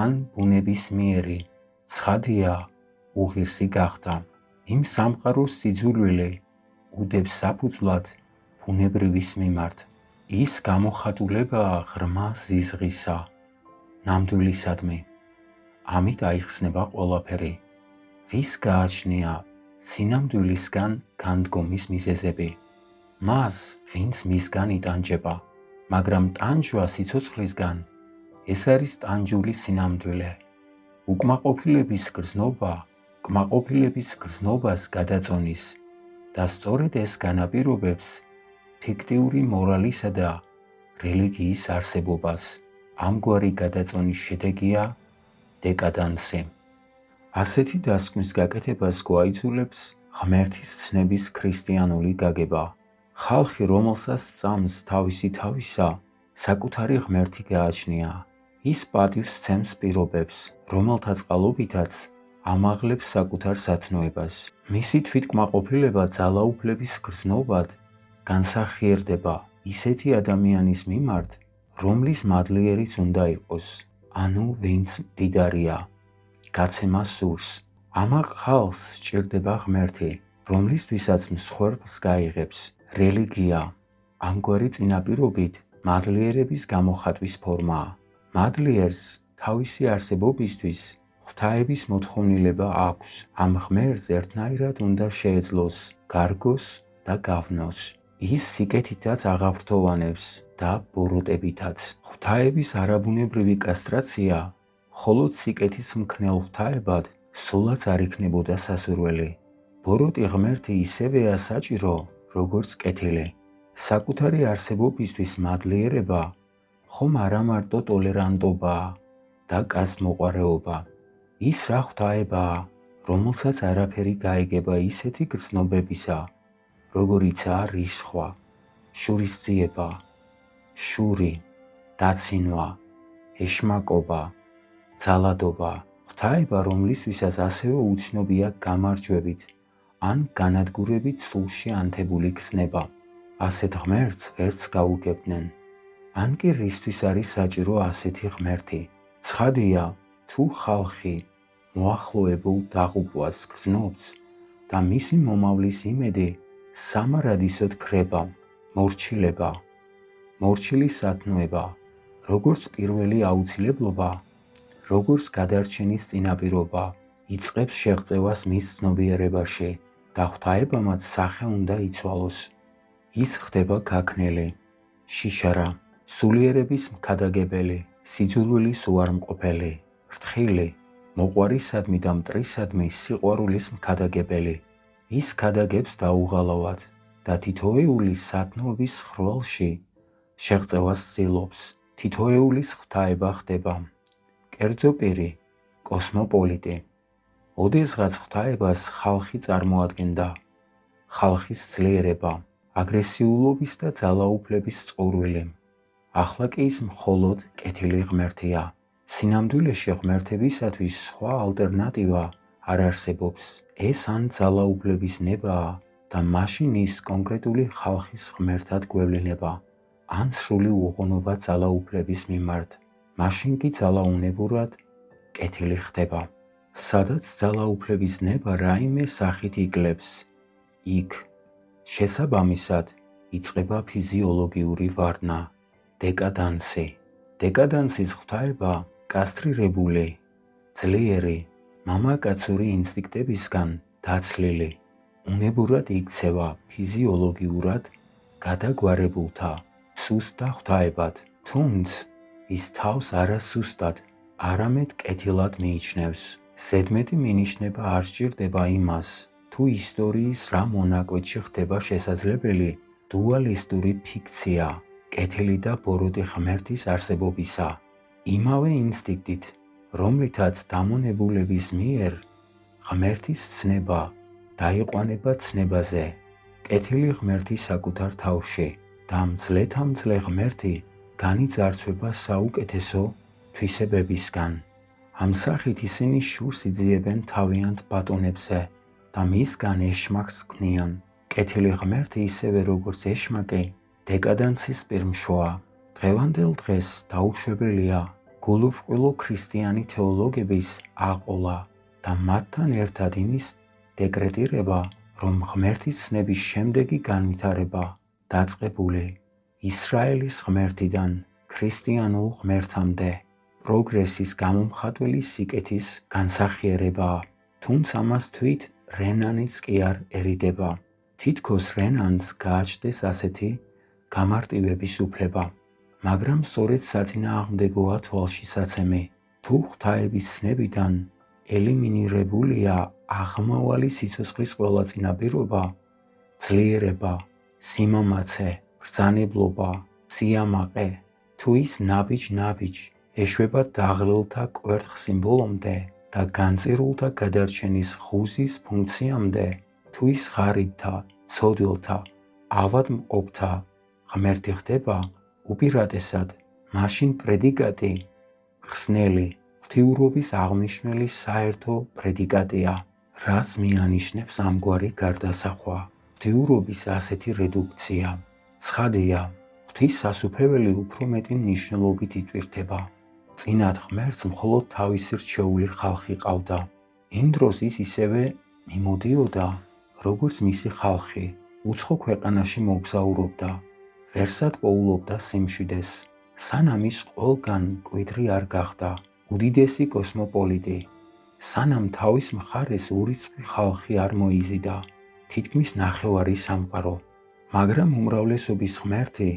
ან ბუნებისმიერი ცხადია უღირსი გახდა. იმ სამყაროს სიძულვილი უდებს საფუძვლად ბუნებრივის მიმართ. ის გამოხატულებაა ღრმა ზიზღისა, ნამდვილისადმი. ამით აიხსნება ყველაფერი. ვის გააჩნია სინამდვილისგან განდგომის მიზეზები? მას, ვინც მისგან იტანჯება, მაგრამ ტანჯვა სიცოცხლისგან, ეს არის ტანჯული სინამდვილე. უკმაყოფილების გრძნობა კმაყოფილების გრძნობას გადაწონის და სწორედ ეს განაპირობებს ფიქტიური მორალისა და რელიგიის არსებობას. ამგვარი გადაწონის შედეგია დეკადანსი. ასეთი დასკვნის გაკეთებას გვაიძულებს ღმერთის ცნების ქრისტიანული გაგება. ხალხი, რომელსაც სწამს თავისი თავისა, საკუთარი ღმერთი გააჩნია. ის პატივს სცემს პირობებს, რომელთა წყალობითაც ამაღლებს საკუთარ სათნოებას. მისი თვითკმაყოფილება ძალაუფლების გრძნობად განსახიერდება ისეთი ადამიანის მიმართ, რომლის მადლიერიც უნდა იყოს, ანუ ვინც მდიდარია, გაცემა სურს. ამაყ ხალხს სჭირდება ღმერთი, რომლისთვისაც მსხვერპლს გაიღებს. რელიგია ამგვარი წინაპირობით მადლიერების გამოხატვის ფორმაა. მადლიერს თავისი არსებობისთვის ღვთაების მოთხოვნილება აქვს. ამ ღმერთს ერთნაირად უნდა შეეძლოს, გარგოს და გავნოს. ის სიკეთითაც აღაფრთოვანებს და ბოროტებითაც. ღვთაების არაბუნებრივი კასტრაცია მხოლოდ სიკეთის მქნელ ღვთაებად სულაც არ იქნებოდა სასურველი. ბოროტი ღმერთი ისევეა საჭირო, როგორც კეთილი. საკუთარი არსებობისთვის მადლიერება ხომ არა მარტო ტოლერანტობაა და კაცთმოყვარეობა. ის რა ღვთაებაა, რომელსაც არაფერი გაიგება ისეთი გრძნობებისა, როგორიცაა რისხვა, შურისძიება, შური, დაცინვა, ეშმაკობა, ძალადობა. ღვთაება, რომლისთვისაც ასევე უცნობია გამარჯვებით ან განადგურებით სულში ანთებული გზნება. ასეთ ღმერთს ვერც გაუგებდნენ. ან კი რისთვის არის საჭირო ასეთი ღმერთი? ცხადია, თუ ხალხი მოახლოებულ დაღუპვას გრძნობს და მისი მომავლის იმედი სამარადისოდ ქრება, მორჩილება, მორჩილის სათნოება, როგორც პირველი აუცილებლობა, როგორც გადარჩენის წინაპირობა, იწყებს შეღწევას მის ცნობიერებაში და ღვთაებამაც სახე უნდა იცვალოს. ის ხდება გაქნელი, შიშარა, სულიერების მქადაგებელი, სიძულვილის უარმყოფელი, ფრთხილი, მოყვარისადმი და მტრისადმი სიყვარულის მქადაგებელი. ის ქადაგებს დაუღალავად და თითოეულის სათნოების ხრვალში შეღწევას ცდილობს. თითოეულის ღვთაება ხდება. კერძო პირი, კოსმოპოლიტი. ოდესღაც ღვთაებას ხალხი წარმოადგენდა. ხალხის ძლიერება, აგრესიულობის და ძალაუფლების წყურვილი. ახლა კი ის მხოლოდ კეთილი ღმერთია. სინამდვილეში ღმერთებისათვის სხვა ალტერნატივა არ არსებობს. ეს ან ძალაუფლების ნებაა და მაშინ ის კონკრეტული ხალხის ღმერთად გვევლინება, ან სრული უღონობა ძალაუფლების მიმართ. მაშინ კი ძალაუნებურად კეთილი ხდება. სადაც ძალაუფლების ნება რაიმე სახით იკლებს, იქ შესაბამისად იწყება ფიზიოლოგიური ვარდნა, დეკადანსი. დეკადანსის ღვთაება კასტრირებული, ძლიერი, მამაკაცური ინსტინქტებისგან დაცლილი, უნებურად იქცევა ფიზიოლოგიურად გადაგვარებულთა სუსტ ღვთაებად. თუმც ის თავს არა სუსტად, არამედ კეთილად მიიჩნევს. ზედმეტი მინიშნება არ სჭირდება იმას, თუ ისტორიის რა მონაკვეთში ხდება შესაძლებელი დუალისტური ფიქცია, კეთილი და ბოროტი ღმერთის არსებობისა. იმავე ინსტინქტით, რომლითაც დამონებულების მიერ ღმერთის ცნება დაიყვანება ცნებაზე, კეთილი ღმერთი საკუთარ თავში და მძლეთამძლე ღმერთი განიძარცვება საუკეთესო თვისებებისგან. ამ სახით ისინი შურს იძიებენ თავიანთ ბატონებზე და მისგან ეშმაკს ქმნიან. კეთილი ღმერთი ისევე როგორც ეშმაკი დეკადანსის პირმშოა. დღევანდელ დღეს დაუშვებელია გულუბრყვილო ქრისტიანი თეოლოგების აყოლა და მათთან ერთად იმის დეკრეტირება, რომ ღმერთის ცნების შემდეგი განვითარება დაწყებული ისრაელის ღმერთიდან ქრისტიანულ ღმერთამდე პროგრესის გამომხატველი სიკეთის განსახიერებაა. თუმცა ამას თვით რენანიც კი არ ერიდება. თითქოს რენანს გააჩნდეს ასეთი გამარტივების უფლება. მაგრამ სწორედ საწინააღმდეგოა თვალშისაცემი. თუ ღვთაების ცნებიდან ელიმინირებულია აღმავალი სიცოცხლის ყველა წინაპირობა, ძლიერება, სიმამაცე, ბრძანებლობა, სიამაყე, თუ ის ნაბიჯ-ნაბიჯ ეშვება დაღლილთა კვერთხ სიმბოლომდე და განწირულთა გადარჩენის ხუზის ფუნქციამდე, თუ ის ღარიბთა, ცოდვილთა, ავადმყოფთა ღმერთი ხდება, უპირატესად მაშინ პრედიკატი ხსნელი ღვთიურობის აღმნიშვნელი საერთო პრედიკატია. რას მიანიშნებს ამგვარი გარდასახვა? ღვთიურობის ასეთი რედუქცია. ცხადია, ღვთის სასუფეველი უფრო მეტი მნიშვნელობით იტვირთება. წინათ ღმერთს მხოლოდ თავისი რჩეული ხალხი ყავდა. იმ დროს ის ისევე მიმოდიოდა, როგორც მისი ხალხი, უცხო ქვეყანაში მოგზაურობდა, ვერსად პოულობდა სიმშვიდეს, სანამ ის ყველგან მკვიდრი არ გახდა, უდიდესი კოსმოპოლიტი, სანამ თავის მხარეს ურიცხვი ხალხი არ მოიზიდა, თითქმის ნახევარი სამყარო. მაგრამ უმრავლესობის ღმერთი,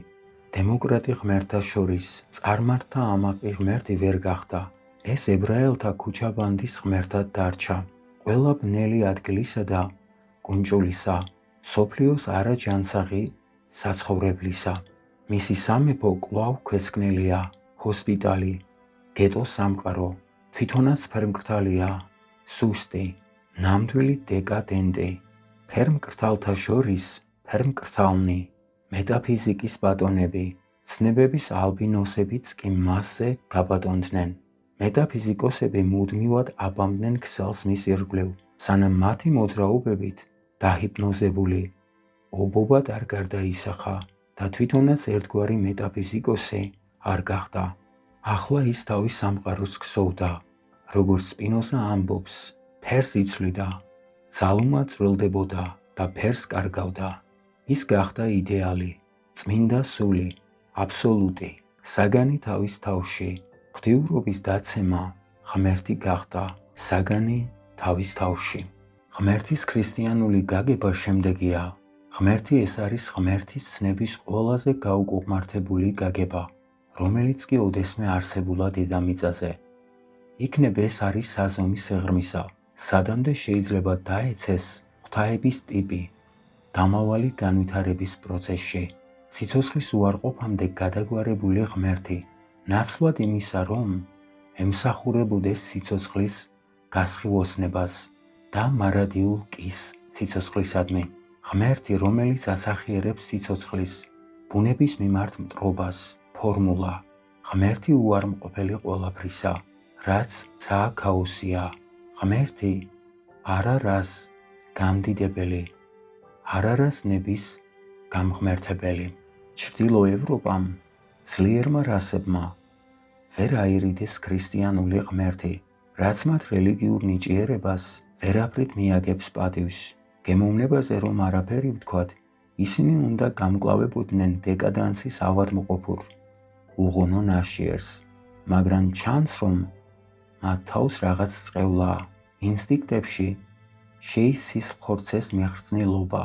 დემოკრატი ღმერთთა შორის წარმართთა ამაყი ღმერთი ვერ გახდა. ეს ებრაელთა ქუჩაბანდის ღმერთად დარჩა. ყველა ბნელი ადგილისა და კუნჭულისა, მსოფლიოს არაჯანსაღი საცხოვრებლისა. მისი სამეფო კვლავ ქვეცკნელია, ჰოსპიტალი, გეტო სამყარო, თვითონაც ფერმკრთალია, სუსტი, ნამდვილი დეკადენტი, ფერმკრთალთა შორის ფერმკრთალნი, მეტაფიზიკის ბატონები, ცნებების ალბინოსებიც კი მასზე გაბატონდნენ. მეტაფიზიკოსები მუდმივად აბამდნენ ქსელს მის ირგვლივ, სანამ მათი მოძრაობებით დაჰიპნოზებული ობობად არ გარდაისახა და თვითონაც ერთგვარი მეტაფიზიკოსი არ გახდა. ახლა ის თავის სამყაროს ქსოვდა, როგორც სპინოზა ამბობს, ფერს იცვლიდა, ძალუმად ძვრილდებოდა და ფერს კარგავდა. ის გახდა იდეალი, წმინდა სული, აბსოლუტი, საგანი თავის თავში, ღვთიურობის დაცემა, ღმერთი გახდა, საგანი თავის თავში. ღმერთის ქრისტიანული გაგება შემდეგია. ღმერთი ეს არის ღმერთის ცნების ყველაზე გაუკუღმართებული გაგება, რომელიც კი ოდესმე არსებულა დედამიწაზე. იქნებ ეს არის საზომი სიღრმისა, სადამდე შეიძლება დაეცეს ღვთაების ტიპი, დამავალი განვითარების პროცესში, სიცოცხლის უარყოფამდე გადაგვარებული ღმერთი, ნაცვლად იმისა, რომ ემსახურებოდეს სიცოცხლის გასხივოსნებას და მარადიულ კის სიცოცხლისადმი. ღმერთი, რომელიც ასახიერებს სიცოცხლის, ბუნების მიმართ მტრობას, ფორმულა, ღმერთი უარმყოფელი ყველაფრისა, რაც ცა ქაოსია, ღმერთი არარას გამდიდებელი, არარას ნების გამღმერთებელი. ჩრდილო ევროპამ, ძლიერმა რასებმა ვერ აირიდეს ქრისტიანული ღმერთი, რაც მათ რელიგიურ ნიჭიერებას ვერაფრით მიაგებს პატივს. გემოვნებაზე რომ არაფერი ვთქვათ, ისინი უნდა გამკლავებოდნენ დეკადანსის ავადმყოფურ, უღონო ნაშიერს, მაგრამ ჩანს, რომ მათ თავს რაღაც წყევლა, ინსტინქტებში შეისის ხორცეს მეხსნილობა,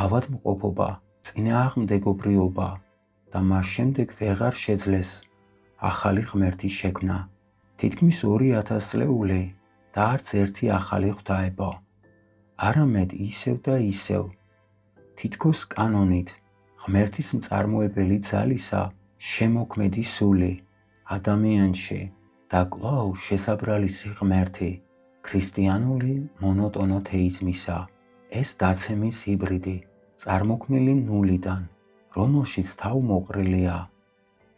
ავადმყოფობა, წინააღმდეგობრიობა და მას შემდეგ ვეღარ შეძლეს ახალი ღმერთის შექმნა. თითქმის 2000 წლეული და არც ერთი ახალი ღვთაება. არამედ ისევ და ისევ, თითქოს კანონით ღმერთის მწარმოებელი ძალისა შემოქმედი სული ადამიანში და კვლავ შესაბრალისი ღმერთი ქრისტიანული მონოტონოთეიზმისა. ეს დაცემის ჰიბრიდი წარმოქმნილი ნულიდან, რომელშიც თავმოყრილია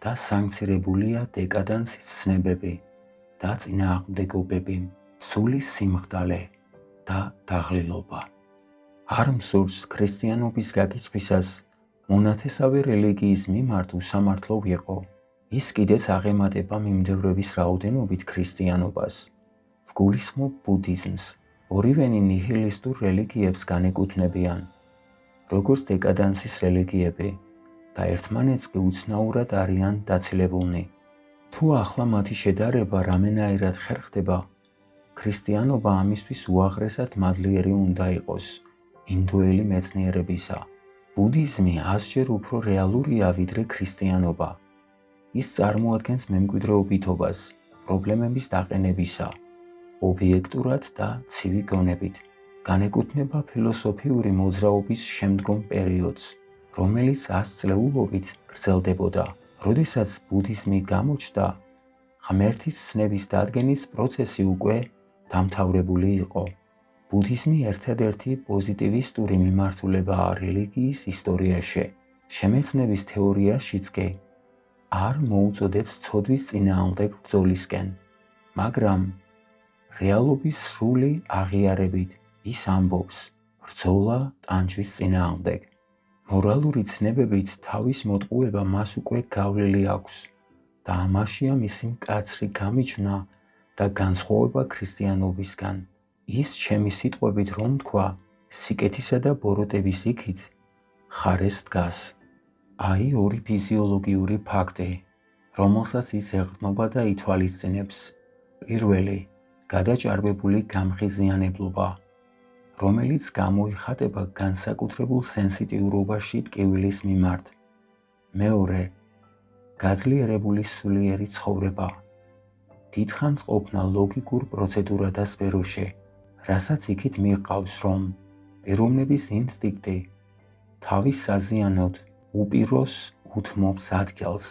და სანქცირებულია დეკადანსის ცნებები და წინააღმდეგობები, სულის სიმხდალე და დაღლილობა. არ მსურს ქრისტიანობის გაკიცხვისას მონათესავე რელიგიის მიმართ უსამართლო ვიყო. ის კიდეც აღემატება მიმდევრების რაოდენობით ქრისტიანობას. ვგულისხმობ ბუდიზმს. ორივენი ნიჰილისტურ რელიგიებს განეკუთვნებიან, როგორც დეკადანსის რელიგიები და ერთმანეთს კი უცნაურად არიან დაცილებულნი. თუ ახლა მათი შედარება რამენაირად ხერხდება, ქრისტიანობა ამისთვის უაღრესად მადლიერი უნდა იყოს ინდოელი მეცნიერებისა. ბუდიზმი 100-ჯერ უფრო რეალურია ვიდრე ქრისტიანობა. ის წარმოადგენს მემკვიდრეობითობას პრობლემების დაყენებისა, ობიექტურად და ცივი გონებით. განეკუთვნება ფილოსოფიური მოძრაობის შემდგომ პერიოდს, რომელიც 100 წლეულობით გრძელდებოდა. როდესაც ბუდიზმი გამოჩნდა, ღმერთის ცნების დადგენის პროცესი უკვე დამთავრებული იყო. ბუდიზმი ერთადერთი პოზიტივისტური მიმართულებაა რელიგიის ისტორიაში. შემეცნების თეორიაშიც კი არ მოუწოდებს ცოდვის წინააღმდეგ ბრძოლისკენ, მაგრამ რეალობის სრული აღიარებით ის ამბობს ბრძოლა ტანჯვის წინააღმდეგ. მორალური ცნებებით თავის მოტყუება მას უკვე გავლილი აქვს და ამაშია მისი მკაცრი გამიჩნდა და განსხვავება ქრისტიანობისგან. ის ჩემი სიტყვებით რომ თქვა, სიკეთისა და ბოროტების იქით ხარეს დგას. აი ორი ფიზიოლოგიური ფაქტი, რომელსაც ის ეყრდნობა და ითვალისწინებს. პირველი, გადაჭარბებული გამხიზიანებლობა, რომელიც გამოიხატება განსაკუთრებულ სენსიტიურობაში ტკივილის მიმართ. მეორე, გაძლიერებული სულიერი ცხოვრება. დიდხანს ყოფნა ლოგიკურ პროცედურათა სფეროში, რასაც იქით მიჰყავს, რომ პიროვნების ინსტინქტი თავის საზიანოდ უპიროს უთმობს ადგილს.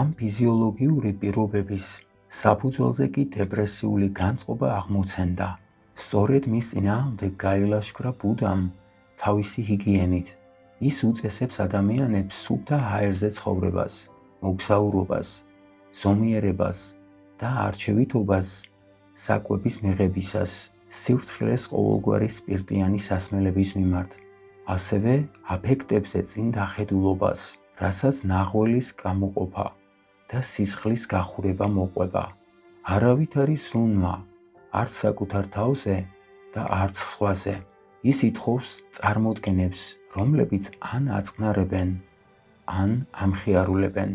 ამ ფიზიოლოგიური პირობების საფუძველზე კი დეპრესიული განწყობა აღმოცენდა. სწორედ მის წინააღმდეგ გაილაშქრა ბუდამ თავისი ჰიგიენით. ის უწესებს ადამიანებს სუფთა და ჰაერზე ცხოვრებას, მოგზაურობას, ზომიერებას და არჩევითობას საკვების მიღებისას, სიფრთხილეს ყოველგვარი სპირტიანი სასმელების მიმართ, ასევე აფექტებზე წინ დახედულობას, რასაც ნახველის გამოყოფა და სისხლის გახურება მოყვება. არავითარი ზრუნვა, არც საკუთარ თავზე და არც სხვაზე. ის ითხოვს წარმოდგენებს, რომლებიც ან აწყნარებენ, ან ამხიარულებენ.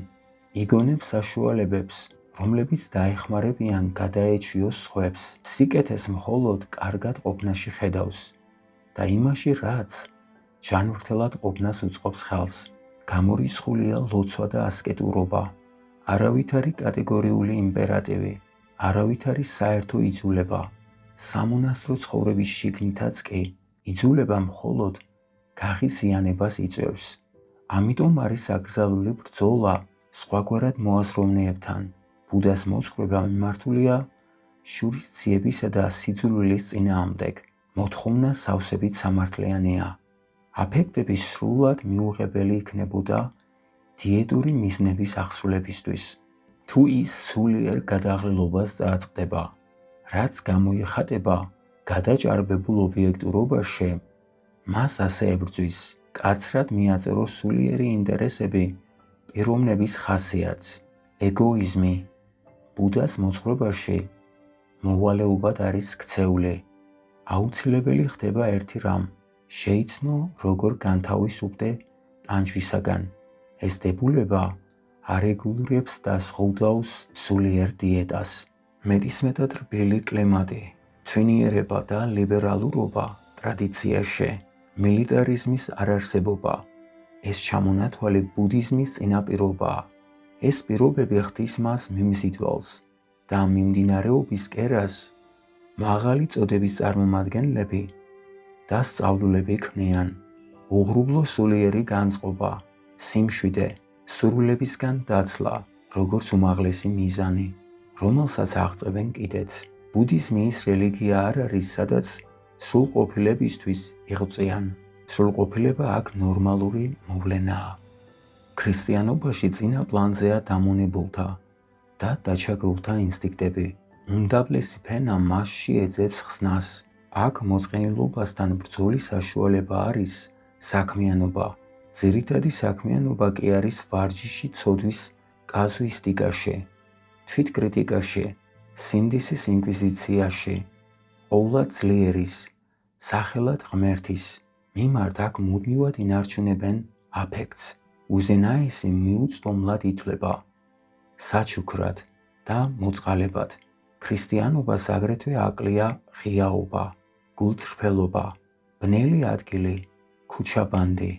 იგონებს საშუალებებს, რომლებიც დაეხმარებიან გადაეჩვიოს სხვებს. სიკეთეს მხოლოდ კარგად ყოფნაში ხედავს და იმაში, რაც ჯანმრთელად ყოფნას უწყობს ხელს. გამორიცხულია ლოცვა და ასკეტურობა, არავითარი კატეგორიული იმპერატივი, არავითარი საერთო იძულება. სამონასტრო ცხოვრების შიგნითაც კი იძულება მხოლოდ გაღიზიანებას იწვევს. ამიტომ არის აკრძალული ბრძოლა სხვაგვარად მოაზროვნეებთან. ბუდას მოძღვრება მიმართულია შურის ძიებისა და სიძულვილის წინააღმდეგ. მოთხოვნა სავსებით სამართლიანია. აფექტები სრულად მიუღებელი იქნებოდა დიეტური მიზნების აღსრულებისთვის. თუ ის სულიერ გადაღლილობას წააწყდება, რაც გამოიხატება გადაჭარბებულ ობიექტურობაში, მას ასე ებრძვის კაცრად მიაწეროს სულიერი ინტერესები, პიროვნების ხასიათს, ეგოიზმი. ბუდას მოძღვრებაში მოვალეობად არის ქცეული. აუცილებელი ხდება ერთი რამ, შეიცნო როგორ განთავისუფლდე ტანჯვისაგან. ეს დებულება არეგულირებს და ზღუდავს სულიერ დიეტას. მეტისმეტად რბილი კლიმატი, თვინიერება და ლიბერალურობა ტრადიციაში, მილიტარიზმის არარსებობა. ეს ჩამონათვალი ბუდიზმის წინაპირობაა. ეს პირობები ხდის მას მიმზიდველს და მიმდინარეობის კერას მაღალი წოდების წარმომადგენლები და სწავლულები ქმნიან. უღრუბლო სულიერი განწყობა, სიმშვიდე, სურვილებისგან დაცლა, როგორც უმაღლესი მიზანი, რომელსაც აღწევენ კიდეც. ბუდიზმი ის რელიგია არ არის, სადაც სრულყოფილებისთვის იღვწიან. სრულყოფილება აქ ნორმალური მოვლენაა. ქრისტიანობაში წინა პლანზეა დამონებულთა და დაჩაგრულთა ინსტინქტები. უმდაბლესი ფენა მასში ეძებს ხსნას. აქ მოწყენილობასთან ბრძოლის საშუალება არის საქმიანობა. ძირითადი საქმიანობა კი არის ვარჯიში ცოდვის კაზუისტიკაში, თვითკრიტიკაში, სინდისის ინკვიზიციაში, ყოვლად ძლიერის, სახელად ღმერთის მიმართ აქ მუდმივად ინარჩუნებენ აფექტს. უზენაესი მიუწვდომლად ითვლება, საჩუქრად და მოწყალებად. ქრისტიანობას აგრეთვე აკლია ღიაობა, გულწრფელობა, ბნელი ადგილი, ქუჩაბანდი.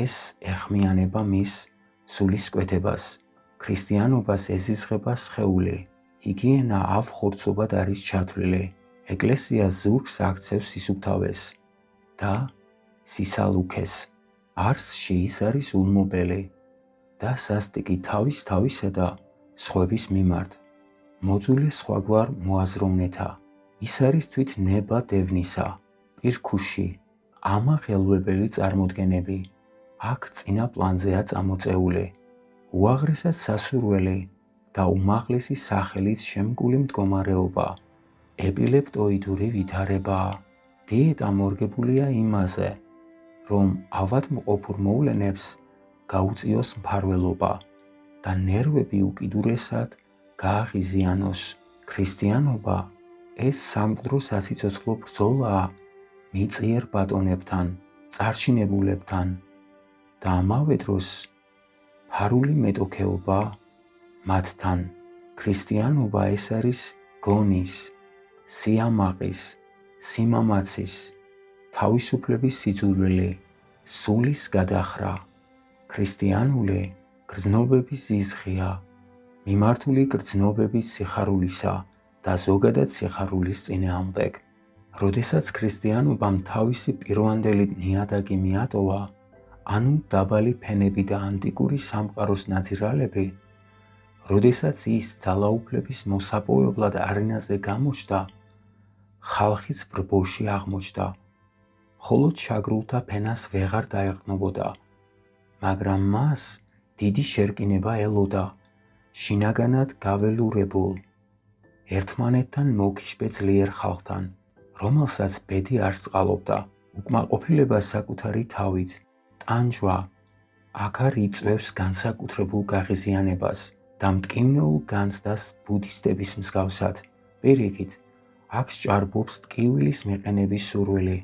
ეს ეხმიანება მის სულისკვეთებას. ქრისტიანობას ეზიზღება სხეული, ჰიგიენა ავხორცობად არის ჩათვლილი. ეკლესია ზურგს აქცევს სისუფთავეს და სისალუქეს. არსში ის არის ულმობელი და სასტიკი თავისსა და სხვების მიმართ. მოძულე სხვაგვარ მოაზროვნეთა. ის არის თვით ნება დევნისა, პირქუში, ამაღელვებელი წარმოდგენები. აქ წინა პლანზეა წამოწეული. უაღრესად სასურველი და უმაღლესი სახელით შემკული მდგომარეობა. ეპილეპტოიდური ვითარებაა. დიეტა მორგებულია იმაზე, რომ ავადმყოფურ მოვლენებს გაუწიოს მფარველობა და ნერვები უკიდურესად გააღიზიანოს. ქრისტიანობა ეს სამკვდრო სასიცოცხლო ბრძოლაა მიწიერ ბატონებთან, წარჩინებულებთან და ამავე დროს ფარული მეტოქეობა მათთან. ქრისტიანობა ეს არის გონის, სიამაყის, სიმამაცის, თავისუფლების სიძულვილი, სულის გადახრა. ქრისტიანული გრძნობების ზიზღია, მიმართული გრძნობების სიხარულისა და ზოგადად სიხარულის წინააღმდეგ. როდესაც ქრისტიანობამ თავისი პირვანდელი ნიადაგი მიატოვა, ანუ დაბალი ფენები და ანტიკური სამყაროს ნაძირალები, როდესაც ის ძალაუფლების მოსაპოვებლად არენაზე გამოჩნდა, ხალხიც ბრბოში აღმოჩნდა. მხოლოდ ჩაგრულთა ფენას ვეღარ დაეყრდნობოდა, მაგრამ მას დიდი შერკინება ელოდა, შინაგანად გაველურებულ, ერთმანეთთან მოგიშბე ძლიერ ხალხთან, რომელსაც ბედი არ სწყალობდა. უკმაყოფილება საკუთარი თავით, ტანჯვა, აქ არ იწვევს განსაკუთრებულ გაღიზიანებას და მტკივნეულ განცდას ბუდისტების მსგავსად. პირიქით, აქ სჭარბობს ტკივილის მიყენების სურვილი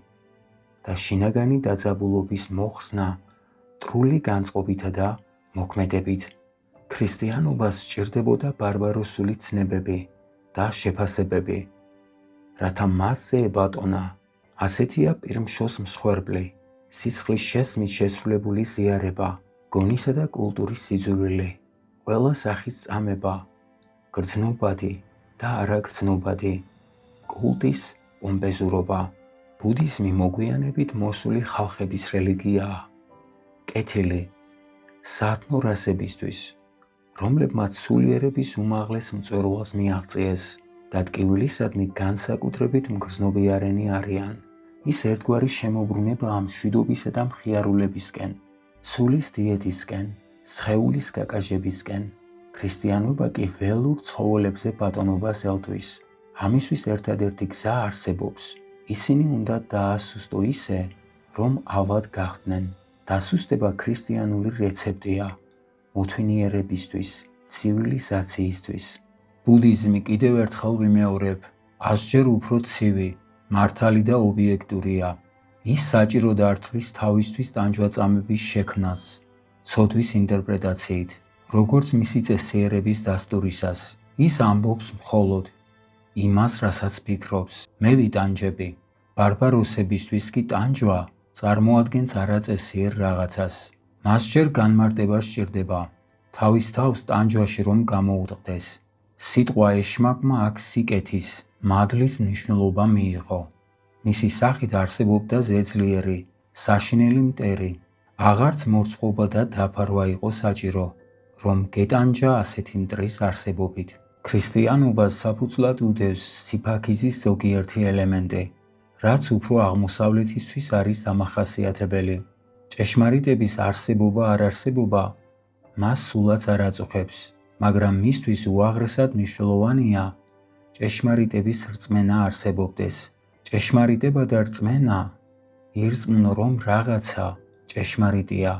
და შინაგანი დაძაბულობის მოხსნა მტრული განწყობითა და მოქმედებით. ქრისტიანობას სჭირდებოდა ბარბაროსული ცნებები და შეფასებები, რათა მასზე ებატონა. ასეთია პირმშოს მსხვერპლი, სისხლის შესმით შესრულებული ზიარება, გონისა და კულტურის სიძულვილი, ყველა სახის წამება, გრძნობადი და არაგრძნობადი, კულტის პომპეზურობა. ბუდიზმი მოგვიანებით მოსული ხალხების რელიგიაა, კეთილი, სათნო რასებისთვის, რომლებმაც სულიერების უმაღლეს მწვერვალს მიაღწიეს და ტკივილისადმი განსაკუთრებით მგრძნობიარენი არიან. ის ერთგვარი შემოbrunებაა მშვიდობისა და მხიარულებისკენ, სულის დიეტისკენ, სხეულის გაკაჟებისკენ. ქრისტიანობა კი ველურ ცხოველებზე ბატონობას ელთვის. ამისთვის ერთადერთი გზა არსებობს. ისინი უნდა დაასუსტო ისე, რომ ავად გახდნენ. დასუსტება ქრისტიანული რეცეპტია მოთვინიერებისთვის, ცივილიზაციისთვის. ბუდიზმი კიდევ ერთხელ ვიმეორებ, ასჯერ უფრო ცივი, მართალი და ობიექტურია. ის საჭიროდ არ თვლის თავისთვის ტანჯვაწამების შექმნას, ცოდვის ინტერპრეტაციით, როგორც მისი წესიერების დასტურისას. ის ამბობს მხოლოდ იმას, რასაც ფიქრობს. მე ვიტანჯები. ბარბაროსებისთვის კი ტანჯვა წარმოადგენს არაწესიერ რაღაცას. მას ჯერ განმარტება სჭირდება, თავის თავს ტანჯვაში რომ გამოუტყდეს. სიტყვა ეშმაკმა აქ სიკეთის, მადლის მნიშვნელობა მიიღო. მისი სახით არსებობდა ზეძლიერი, საშინელი მტერი, აღარც მორწყვობა და დაფარვა იყო საჭირო, რომ გეტანჯა ასეთი მტრის არსებობით. ქრისტიანობას საფუძვლად უდევს სიფაქიზის ზოგიერთი ელემენტი, რაც უფრო აღმოსავლეთისთვის არის დამახასიათებელი. ჭეშმარიტების არსებობა-არარსებობა მას სულაც არ აწუხებს, მაგრამ მისთვის უაღრესად მნიშვნელოვანია ჭეშმარიტების რწმენა არსებობდეს. ჭეშმარიტება და რწმენა ირწმუნო, რომ რაღაცა ჭეშმარიტია.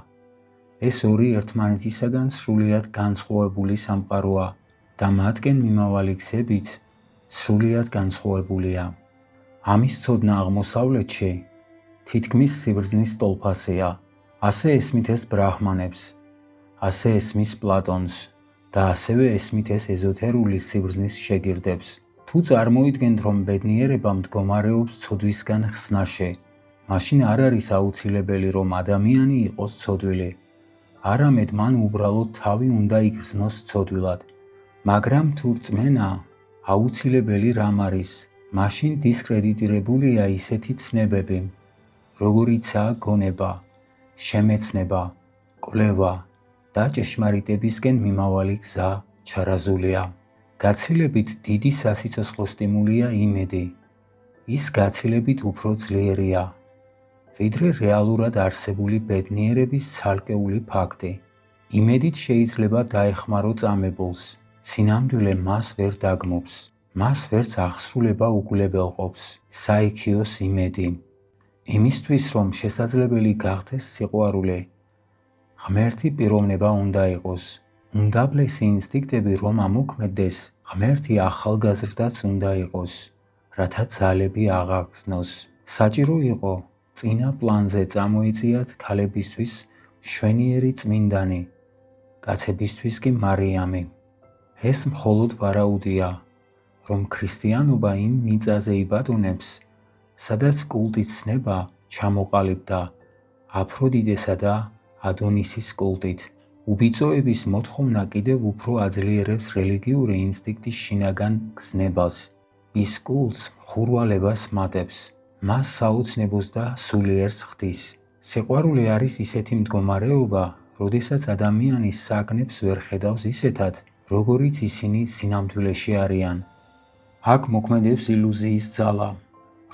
ეს ორი ერთმანეთისაგან სრულიად განსხვავებული სამყაროა და მათკენ მიმავალი გზებიც სრულიად განსხვავებულია. ამის ცოდნა აღმოსავლეთში თითქმის სიბრძნის სტოლფასია. ასე ესმით ეს ბრაჰმანებს, ასე ესმის პლატონს და ასევე ესმით ეს ეზოთერული სიბრძნის შეგირდებს. თუ წარმოიდგენთ, რომ ბედნიერება მდგომარეობს ცოდვისგან ხსნაში, მაშინ არ არის აუცილებელი, რომ ადამიანი იყოს ცოდვილი. არამედ მან უბრალოდ თავი უნდა იგრძნოს ცოდვილად. მაგრამ თუ რწმენა აუცილებელი რამ არის, მაშინ დისკრედიტირებულია ისეთი ცნებები, როგორიცაა გონება, შემეცნება, კვლევა და ჭეშმარიტებისკენ მიმავალი გზა ჩარაზულია. გაცილებით დიდი სასიცოცხლო სტიმულია იმედი. ის გაცილებით უფრო ძლიერია, ვიდრე რეალურად არსებული ბედნიერების ცალკეული ფაქტი. იმედით შეიძლება დაეხმარო წამებულს, სინამდვილე მას ვერ დაგმობს, მას ვერც აღსრულება უგულებელყოფს. საიქიოს იმედი. იმისთვის, რომ შესაძლებელი გახდეს სიყვარული, ღმერთი პიროვნება უნდა იყოს. უმდაბლესი ინსტინქტები რომ ამოქმედდეს, ღმერთი ახალგაზრდაც უნდა იყოს, რათა ძალები აღაგზნოს. საჭირო იყო წინა პლანზე წამოეწიათ ქალებისთვის მშვენიერი წმინდანი, კაცებისთვის კი მარიამი. ეს მხოლოდ ვარაუდია, რომ ქრისტიანობა იმ მიწაზე იბატონებს, სადაც კულტის ცნება ჩამოყალიბდა აფროდიტესა და ადონისის კულტით. უბიწოების მოთხოვნა კიდევ უფრო აძლიერებს რელიგიური ინსტინქტის შინაგან გზნებას. ის კულტს მხურვალებას მატებს, მას საოცნებოს და სულიერს ხდის. სიყვარული არის ისეთი მდგომარეობა, როდესაც ადამიანი საგნებს ვერ ხედავს ისეთად, როგორიც ისინი სინამდვილეში არიან. აქ მოქმედებს ილუზიის ძალა,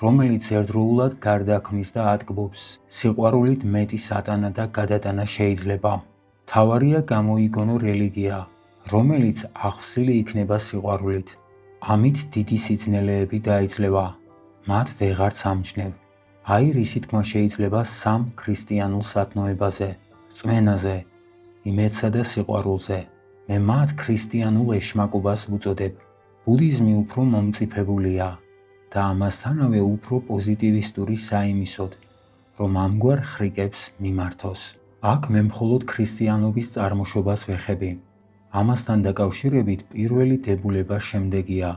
რომელიც ერთდროულად გარდაქმნის და ატკბობს. სიყვარულით მეტი სატანა და გადატანა შეიძლება. თავარია გამოიგონო რელიგია, რომელიც ახსილი იქნება სიყვარულით. ამით დიდი სიძნელეები დაიძლევა, მათ ვეღარც ამჩნევ. აი რისი თქმა შეიძლება სამ ქრისტიანულ სათნოებაზე, რწმენაზე, იმედსა და სიყვარულზე. მე მათ ქრისტიანულ ეშმაკობას ვუწოდებ. ბუდიზმი უფრო მომწიფებულია და ამასთანავე უფრო პოზიტივისტური საიმისოდ, რომ ამგვარ ხრიკებს მიმართოს. აქ მე მხოლოდ ქრისტიანობის წარმოშობას ვეხები. ამასთან დაკავშირებით პირველი დებულება შემდეგია.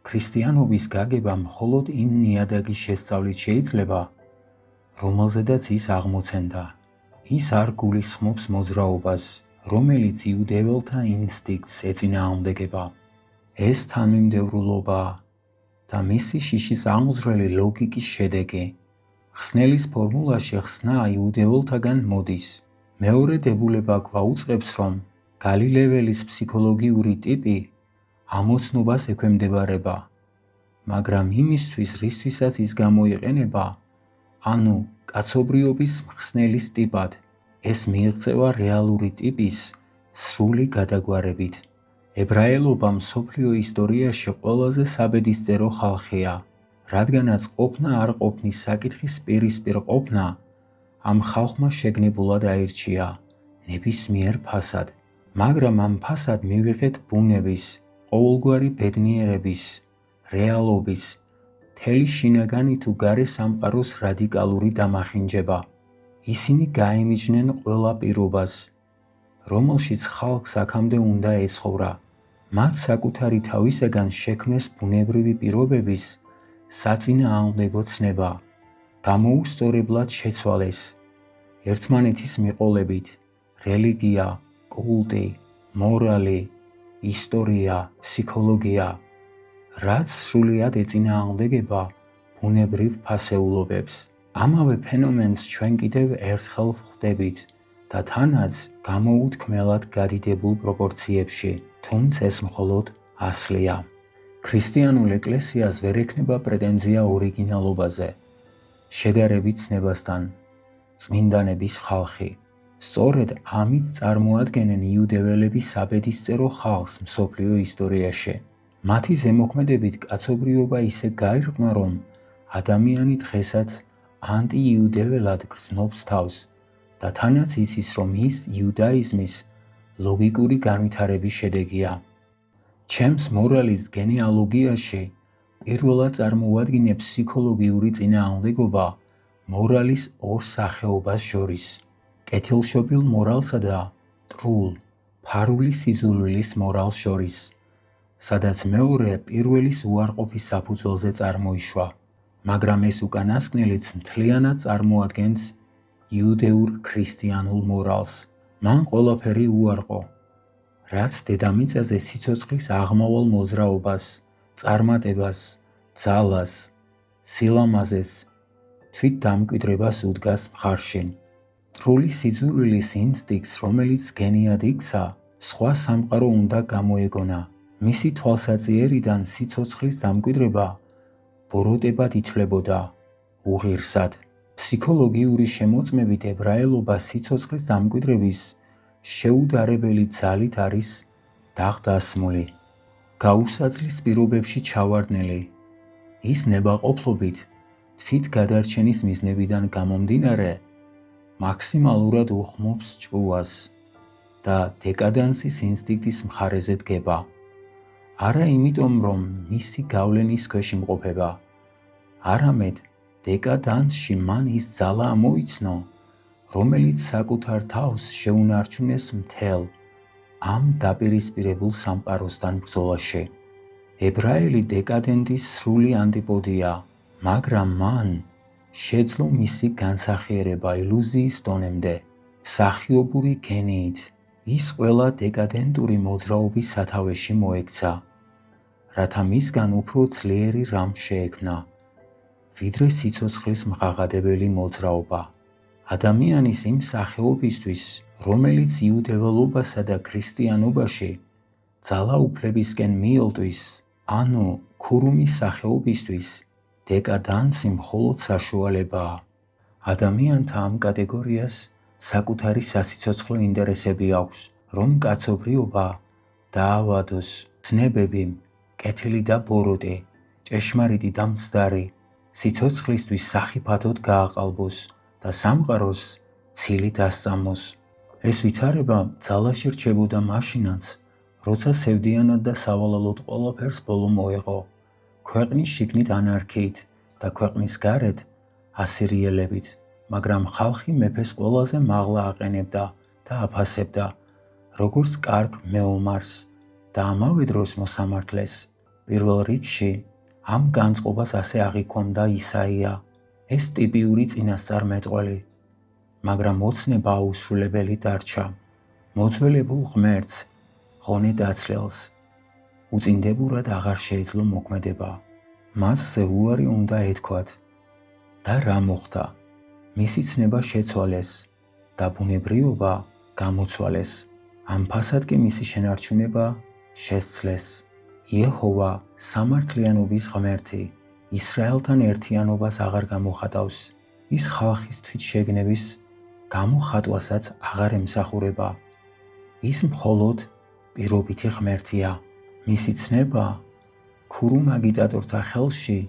ქრისტიანობის გაგება მხოლოდ იმ ნიადაგის შესწავლით შეიძლება, რომელზედაც ის აღმოცენდა. ის არ გულისხმობს მოძრაობას, რომელიც იუდეველთა ინსტინქტს ეწინააღმდეგება. ეს თანმიმდევრულობაა და მისი შიშის აღმძვრელი ლოგიკის შედეგი. ხსნელის ფორმულაში ხსნა იუდეველთაგან მოდის. მეორე დებულება გვაუწყებს, რომ გალილეველის ფსიქოლოგიური ტიპი ამოცნობას ექვემდებარება, მაგრამ იმისთვის, რისთვისაც ის გამოიყენება, ანუ კაცობრიობის მხსნელის ტიპად, ეს მიიღწევა რეალური ტიპის სრული გადაგვარებით. ებრაელობა მსოფლიო ისტორიაში ყველაზე საბედისწერო ხალხია, რადგანაც ყოფნა არ ყოფნის საკითხის პირისპირ ყოფნა ამ ხალხმა შეგნებულად აირჩია ნებისმიერ ფასად, მაგრამ ამ ფასად მივიღეთ ბუნების, ყოველგვარი ბედნიერების, რეალობის, მთელი შინაგანი თუ გარე სამყაროს რადიკალური დამახინჯება. ისინი გაიმიჯნენ ყველა პირობას, რომელშიც ხალხს აქამდე უნდა ეცხოვრა. მათ საკუთარი თავისაგან შექმნეს ბუნებრივი პირობების საწინააღმდეგო ცნება. გამოუსწორებლად შეცვალეს ერთმანეთის მიყოლებით რელიგია, კულტი, მორალი, ისტორია, ფსიქოლოგია, რაც სრულიად ეწინააღმდეგება ბუნებრივ ფასეულობებს. ამავე ფენომენს ჩვენ კიდევ ერთხელ ვხვდებით და თანაც გამოუთქმელად გადიდებულ პროპორციებში, თუმცა ეს მხოლოდ ასლია. ქრისტიანულ ეკლესიას ვერ ექნება პრეტენზია ორიგინალობაზე, შედარებით ცნებასთან, წმინდანების ხალხი. სწორედ ამით წარმოადგენენ იუდეველები საბედისწერო ხალხს მსოფლიო ისტორიაში. მათი ზემოქმედებით კაცობრიობა ისე გაირყმა, რომ ადამიანი დღესაც ანტიიუდეველად გრძნობს თავს და თანაც იცის, რომ ის იუდაიზმის ლოგიკური განვითარების შედეგია. ჩემს მორალის გენეალოგიაში პირველად წარმოვადგინე ფსიქოლოგიური წინააღმდეგობა მორალის ორ სახეობას შორის, კეთილშობილ მორალსა და ტრულ, ფარული სიძულვილის მორალს შორის, სადაც მეორე პირველის უარყოფის საფუძველზე წარმოიშვა, მაგრამ ეს უკანასკნელიც მთლიანად წარმოადგენს იუდეურ ქრისტიანულ მორალს. მან ყველაფერი უარყო, რაც დედამიწაზე სიცოცხლის აღმავალ მოძრაობას, წარმატებას, ძალას, სილამაზეს, თვით დამკვიდრებას უდგას მხარში. ტრული სიძულვილის ინსტინქტს, რომელიც გენიად იქცა, სხვა სამყარო უნდა გამოეგონა. მისი თვალსაჩინარიდან სიცოცხლის დამკვიდრება ბოროტებად ითვლებოდა, უღირსად. ფსიქოლოგიური შემოწმებით ებრაელობა სიცოცხლის დამკვიდრების შეუდარებელი ძალით არის დაღდასმული, გაუსაძლის პირობებში ჩავარდნილი. ის ნებაყოფლობით თვით გადარჩენის მიზნებიდან გამომდინარე მაქსიმალურად უხმობს ჭკუას და დეკადენსის ინსტინქტის მხარეზე დგება. არა იმიტომ, რომ მისი გავლენის ქვეშ იმყოფება, არამედ დეკადანსში მან ის ძალა ამოიცნო, რომელიც საკუთარ თავს შეუნარჩუნეს მთელ ამ დაპირისპირებულ სამყაროსთან ბრძოლაში. ებრაელი დეკადენტის სრული ანტიპოდია, მაგრამ მან შეძლო მისი განსახიერება ილუზიის დონემდე. მსახიობური გენიით ის ყველა დეკადენტური მოძრაობის სათავეში მოექცა, რათა მისგან უფრო ძლიერი რამ შეექმნა, ვიდრე სიცოცხლის მღაღადებელი მოძრაობა. ადამიანის იმ სახეობისთვის, რომელიც იუდეველობასა და ქრისტიანობაში ძალაუფლებისკენ მიელტვის, ანუ ქურუმის სახეობისთვის, დეკადანსი მხოლოდ საშუალებაა. ადამიანთა ამ კატეგორიას საკუთარი სასიცოცხლო ინტერესები აქვს, რომ კაცობრიობა დაავადოს, ცნებები, კეთილი და ბოროტი, ჭეშმარიტი და მცდარი, სიცოცხლისთვის სახიფათოდ გააყალბოს და სამყაროს ცილი დასწამოს. ეს ვითარება ძალაში რჩებოდა მაშინაც, როცა სევდიანად და სავალალოდ ყველაფერს ბოლო მოეღო, ქვეყნის შიგნით ანარქიით და ქვეყნის გარეთ ასირიელებით, მაგრამ ხალხი მეფეს ყველაზე მაღლა აყენებდა და აფასებდა, როგორც კარგ მეომარს და ამავე დროს მოსამართლეს. პირველ რიგში ამ განწყობას ასე აღიქვამდა ისაია, ეს ტიპიური წინასწარმეტყველი, მაგრამ ოცნება აუსრულებელი დარჩა. მოძველებულ ღმერთს, ღონე დაცლელს, უწინდებურად აღარ შეეძლო მოქმედება. მასზე უარი უნდა ეთქვათ. და რა მოხდა? მისი ცნება შეცვალეს და ბუნებრიობა გამოცვალეს. ამ ფასად კი მისი შენარჩუნება შესცლეს. იეჰოვა სამართლიანობის ღმერთი, ისრაელთან ერთიანობას აღარ გამოხატავს. ის ხალხის თვითშეგნების გამოხატვასაც აღარ ემსახურება. ის მხოლოდ პირობითი ღმერთია. მისი ცნება ქურუმ აგიტატორთა ხელში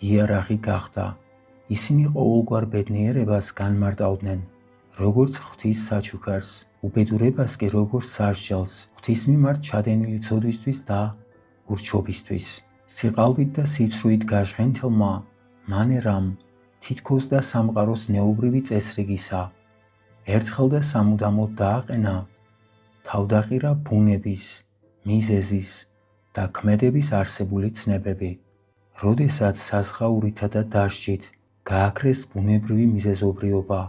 იარაღი გახდა. ისინი ყოველგვარ ბედნიერებას განმარტავდნენ, როგორც ღვთის საჩუქარს, უბედურებას კი როგორც სასჯელს, ღვთის მიმართ ჩადენილი ცოდვისთვის და ურჩობისთვის. სიყალბით და სიცრუით გაჟღენთელმა მანერამ თითქოს და სამყაროს ნეობრივი წესრიგისა, ერთხელ და სამუდამოდ დააყენა თავდაყირა ბუნების, მიზეზის და ქმედების არსებული ცნებები. როდესაც საზღაურითა და დასჯით გააქრეს ბუნებრივი მიზეზობრიობა,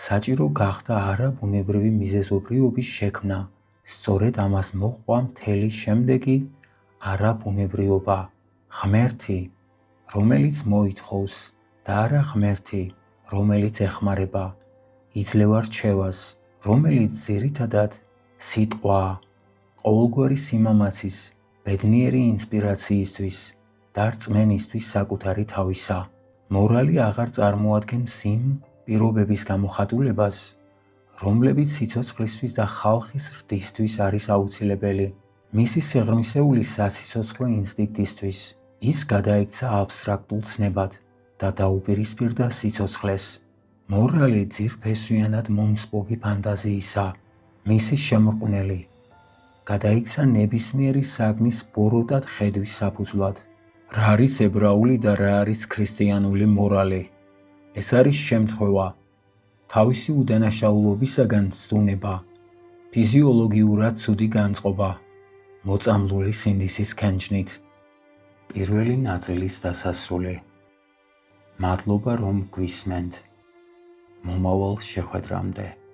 საჭირო გახდა არაბუნებრივი მიზეზობრიობის შექმნა. სწორედ ამას მოჰყვა მთელი შემდეგი არაბუნებრიობა, ღმერთი, რომელიც მოითხოვს და არა ღმერთი, რომელიც ეხმარება, იძლევა რჩევას, რომელიც ძირითადად სიტყვა, ყოველგვარი სიმამაცის, ბედნიერი ინსპირაციისთვის და რწმენისთვის საკუთარი თავისა. მორალი აღარ წარმოადგენს იმ პირობების გამოხატულებას, რომლებიც სიცოცხლისთვის და ხალხის ზრდისთვის არის აუცილებელი. მისი სიღრმისეული სასიცოცხლო ინსტინქტისთვის ის გადაექცა აბსტრაქტულ ცნებად და დაუპირისპირდა სიცოცხლეს. მორალი ძირფესვიანად მომსპობი ფანტაზიისა, მისის შემრყნელი, გადაიქცა ნებისმიერი საგნის ბოროტად ხედვის საფუძვლად. რა არის ებრაული და რა არის ქრისტიანული მორალი? ეს არის შემთხვევა, თავისი უდანაშაულობისაგან ცდუნება, ფიზიოლოგიურად ცუდი განწყობა, მოწამლული სინდისის ქენჩნით. პირველი ნაწილის დასასრული. მადლობა რომ გვისმენთ. მომავალ შეხვედრამდე.